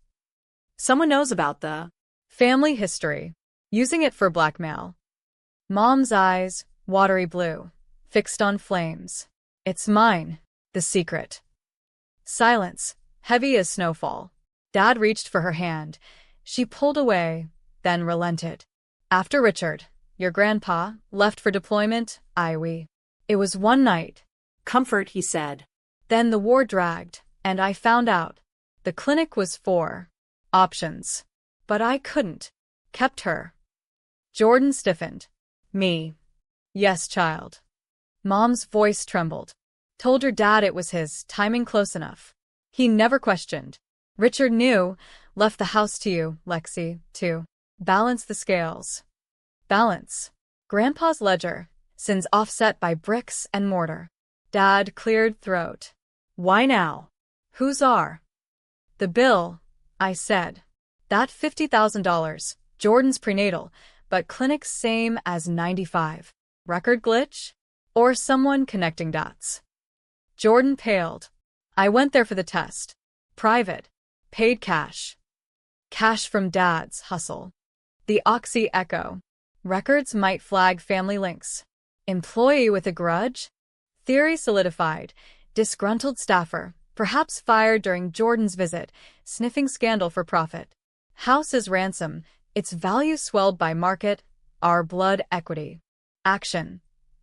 [SPEAKER 2] Someone knows about the
[SPEAKER 1] family history, using it for blackmail. Mom's eyes, watery blue, fixed on flames. It's mine, the secret. Silence, heavy as snowfall. Dad reached for her hand. She pulled away, then relented. After Richard, your grandpa, left for deployment, It was one night.
[SPEAKER 2] Comfort, he said.
[SPEAKER 1] Then the war dragged, and I found out. The clinic was 4 options. But I couldn't. Kept her. Jordan stiffened. Me. Yes, child. Mom's voice trembled. Told your dad it was his, timing close enough. He never questioned. Richard knew, left the house to you, Lexi, to balance the scales. Balance. Grandpa's ledger, sins offset by bricks and mortar. Dad cleared throat. Why now? Whose are? The bill, I said. That $50,000, Jordan's prenatal, but clinic's same as 95. Record glitch? Or someone connecting dots? Jordan paled. I went there for the test. Private. Paid cash. Cash from Dad's hustle. The Oxy echo. Records might flag family links. Employee with a grudge? Theory solidified. Disgruntled staffer, perhaps fired during Jordan's visit, sniffing scandal for profit. House as ransom, its value swelled by market, our blood equity. Action.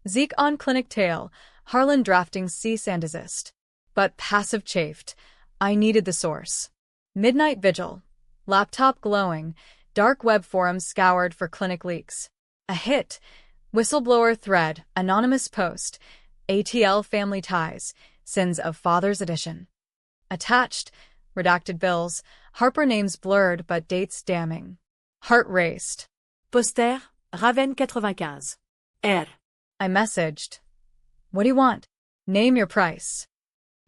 [SPEAKER 1] Zeke on clinic tail, Harlan drafting cease and desist. But passive chafed. I needed the source. Midnight vigil. Laptop glowing, dark web forums scoured for clinic leaks. A hit. Whistleblower thread, anonymous post, ATL family ties, sins of father's edition. Attached, redacted bills, Harper names blurred but dates damning. Heart raced.
[SPEAKER 2] Buster, Ravenne 95. R.
[SPEAKER 1] I messaged. What do you want? Name your price.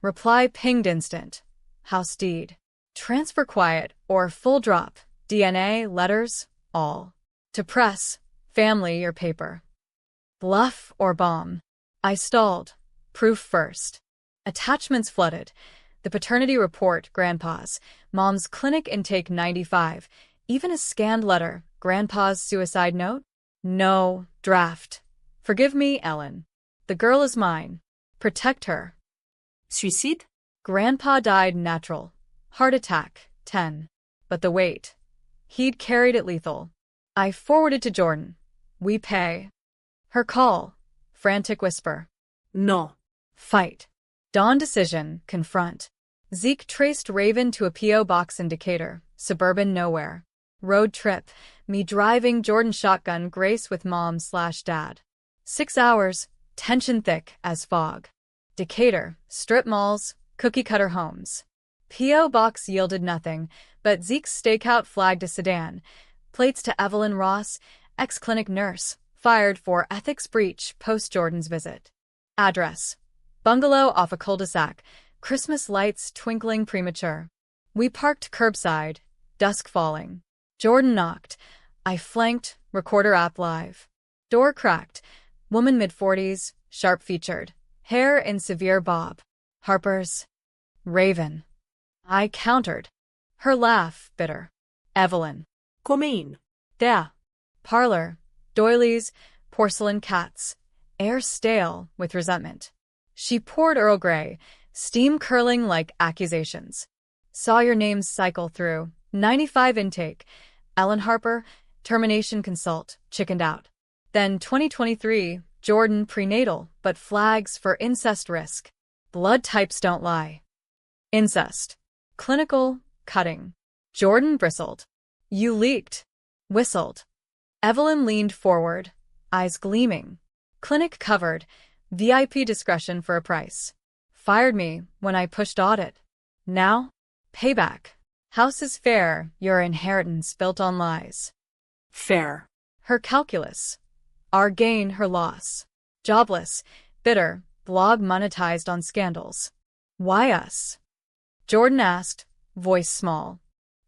[SPEAKER 1] Reply pinged instant. House deed. Transfer quiet or full drop. DNA, letters, all. To press, family or paper. Bluff or bomb. I stalled. Proof first. Attachments flooded. The paternity report, grandpa's. Mom's clinic intake 95. Even a scanned letter. Grandpa's suicide note? No. Draft. Forgive me, Ellen. The girl is mine. Protect her.
[SPEAKER 2] Suicide?
[SPEAKER 1] Grandpa died natural. Heart attack, 10. But the weight. He'd carried it lethal. I forwarded to Jordan. We pay. Her call. Frantic whisper.
[SPEAKER 2] No.
[SPEAKER 1] Fight. Dawn decision. Confront. Zeke traced Raven to a P.O. box in Decatur, suburban nowhere. Road trip. Me driving, Jordan shotgun, Grace with mom/dad. 6 hours. Tension thick as fog. Decatur. Strip malls. Cookie-cutter homes. P.O. box yielded nothing, but Zeke's stakeout flagged a sedan. Plates to Evelyn Ross, ex-clinic nurse, fired for ethics breach post-Jordan's visit. Address. Bungalow off a cul-de-sac, Christmas lights twinkling premature. We parked curbside, dusk falling. Jordan knocked. I flanked, recorder app live. Door cracked. Woman mid-40s, sharp-featured. Hair in severe bob. Harper's. Raven. I countered. Her laugh, bitter. Evelyn.
[SPEAKER 2] Come in.
[SPEAKER 1] There. Parlor. Doilies, porcelain cats. Air stale with resentment. She poured Earl Grey, steam curling like accusations. Saw your names cycle through. 95 intake. Ellen Harper, termination consult, chickened out. Then 2023, Jordan prenatal, but flags for incest risk. Blood types don't lie. Incest. Clinical, cutting. Jordan bristled. You leaked. Whistled. Evelyn leaned forward, eyes gleaming. Clinic covered, VIP discretion for a price. Fired me when I pushed audit. Now? Payback. House is fair, your inheritance built on lies.
[SPEAKER 2] Fair.
[SPEAKER 1] Her calculus. Our gain, her loss. Jobless, bitter, blog monetized on scandals. Why us? Jordan asked, voice small.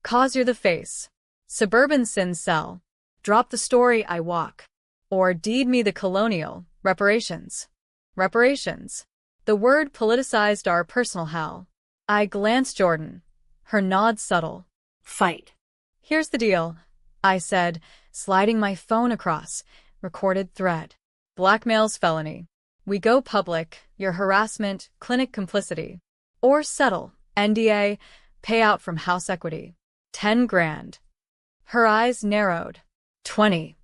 [SPEAKER 1] 'Cause you're the face. Suburban sins sell. Drop the story, I walk. Or deed me the colonial, reparations. Reparations. The word politicized our personal hell. I glanced Jordan. Her nod subtle.
[SPEAKER 2] Fight.
[SPEAKER 1] Here's the deal, I said, sliding my phone across. Recorded thread. Blackmail's felony. We go public, your harassment, clinic complicity. Or settle, NDA, payout from house equity. 10 grand. Her eyes narrowed. 20.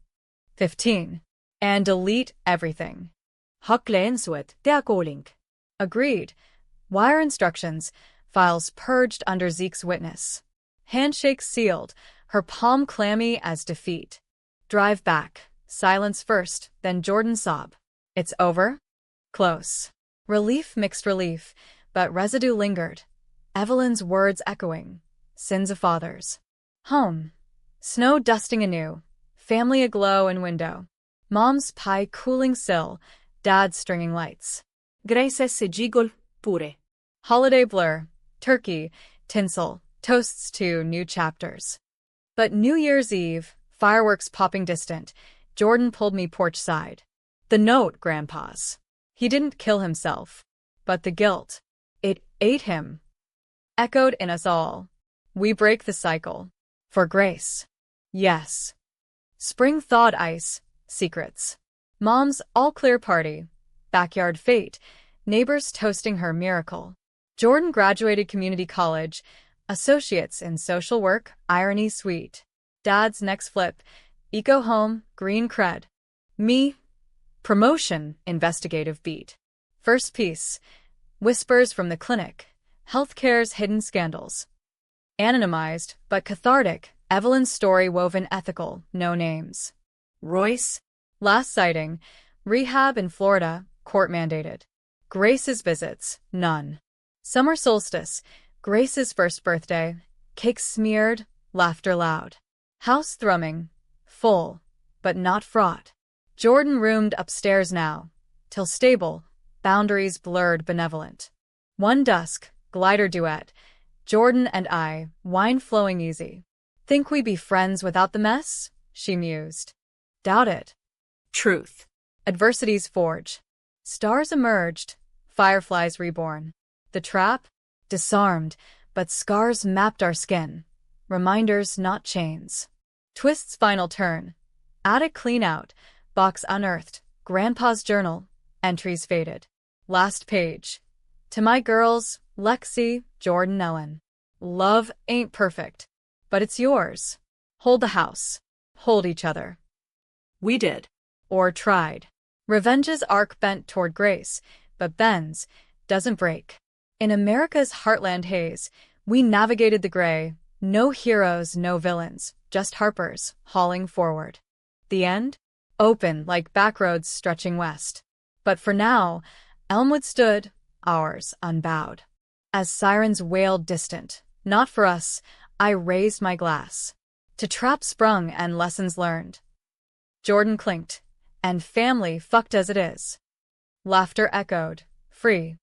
[SPEAKER 1] 15. And delete everything.
[SPEAKER 2] Hakkleensuet, they're calling.
[SPEAKER 1] Agreed. Wire instructions, files purged under Zeke's witness. Handshake sealed, her palm clammy as defeat. Drive back, silence first, then Jordan sob. It's over? Close. Relief mixed relief, but residue lingered. Evelyn's words echoing. Sins of fathers. Home. Snow dusting anew. Family aglow in window. Mom's pie cooling sill. Dad's stringing lights.
[SPEAKER 2] Grace se jiggle pure.
[SPEAKER 1] Holiday blur. Turkey. Tinsel. Toasts to new chapters. But New Year's Eve, fireworks popping distant, Jordan pulled me porch side. The note, Grandpa's. He didn't kill himself. But the guilt. It ate him. Echoed in us all. We break the cycle. For Grace. Yes. Spring thawed ice. Secrets. Mom's all-clear party. Backyard fete. Neighbors toasting her miracle. Jordan graduated community college. Associates in social work, irony sweet. Dad's next flip. Eco home, green cred. Me. Promotion, investigative beat. First piece. Whispers from the clinic. Healthcare's hidden scandals. Anonymized, but cathartic, Evelyn's story woven ethical, no names.
[SPEAKER 2] Royce.
[SPEAKER 1] Last sighting. Rehab in Florida, court mandated. Grace's visits, none. Summer solstice. Grace's first birthday. Cake smeared, laughter loud. House thrumming. Full. but not fraught. Jordan roomed upstairs now, till stable, boundaries blurred benevolent. One dusk, glider duet, Jordan and I, wine flowing easy. Think we be friends without the mess? She mused. Doubt it.
[SPEAKER 2] Truth.
[SPEAKER 1] Adversities forge. Stars emerged, fireflies reborn. The trap? Disarmed, but scars mapped our skin. Reminders, not chains. Twist's final turn. Attic clean out, box unearthed, Grandpa's journal, entries faded. Last page. To my girls, Lexi, Jordan, Ellen. Love ain't perfect, but it's yours. Hold the house. Hold each other.
[SPEAKER 2] We did.
[SPEAKER 1] Or tried. Revenge's arc bent toward grace, but bends, doesn't break. In America's heartland haze, we navigated the gray, no heroes, no villains, just Harpers, hauling forward. The end? Open like backroads stretching west. But for now, Elmwood stood, ours, unbowed. As sirens wailed distant, not for us, I raised my glass. To traps sprung and lessons learned. Jordan clinked, and family fucked as it is. Laughter echoed, free.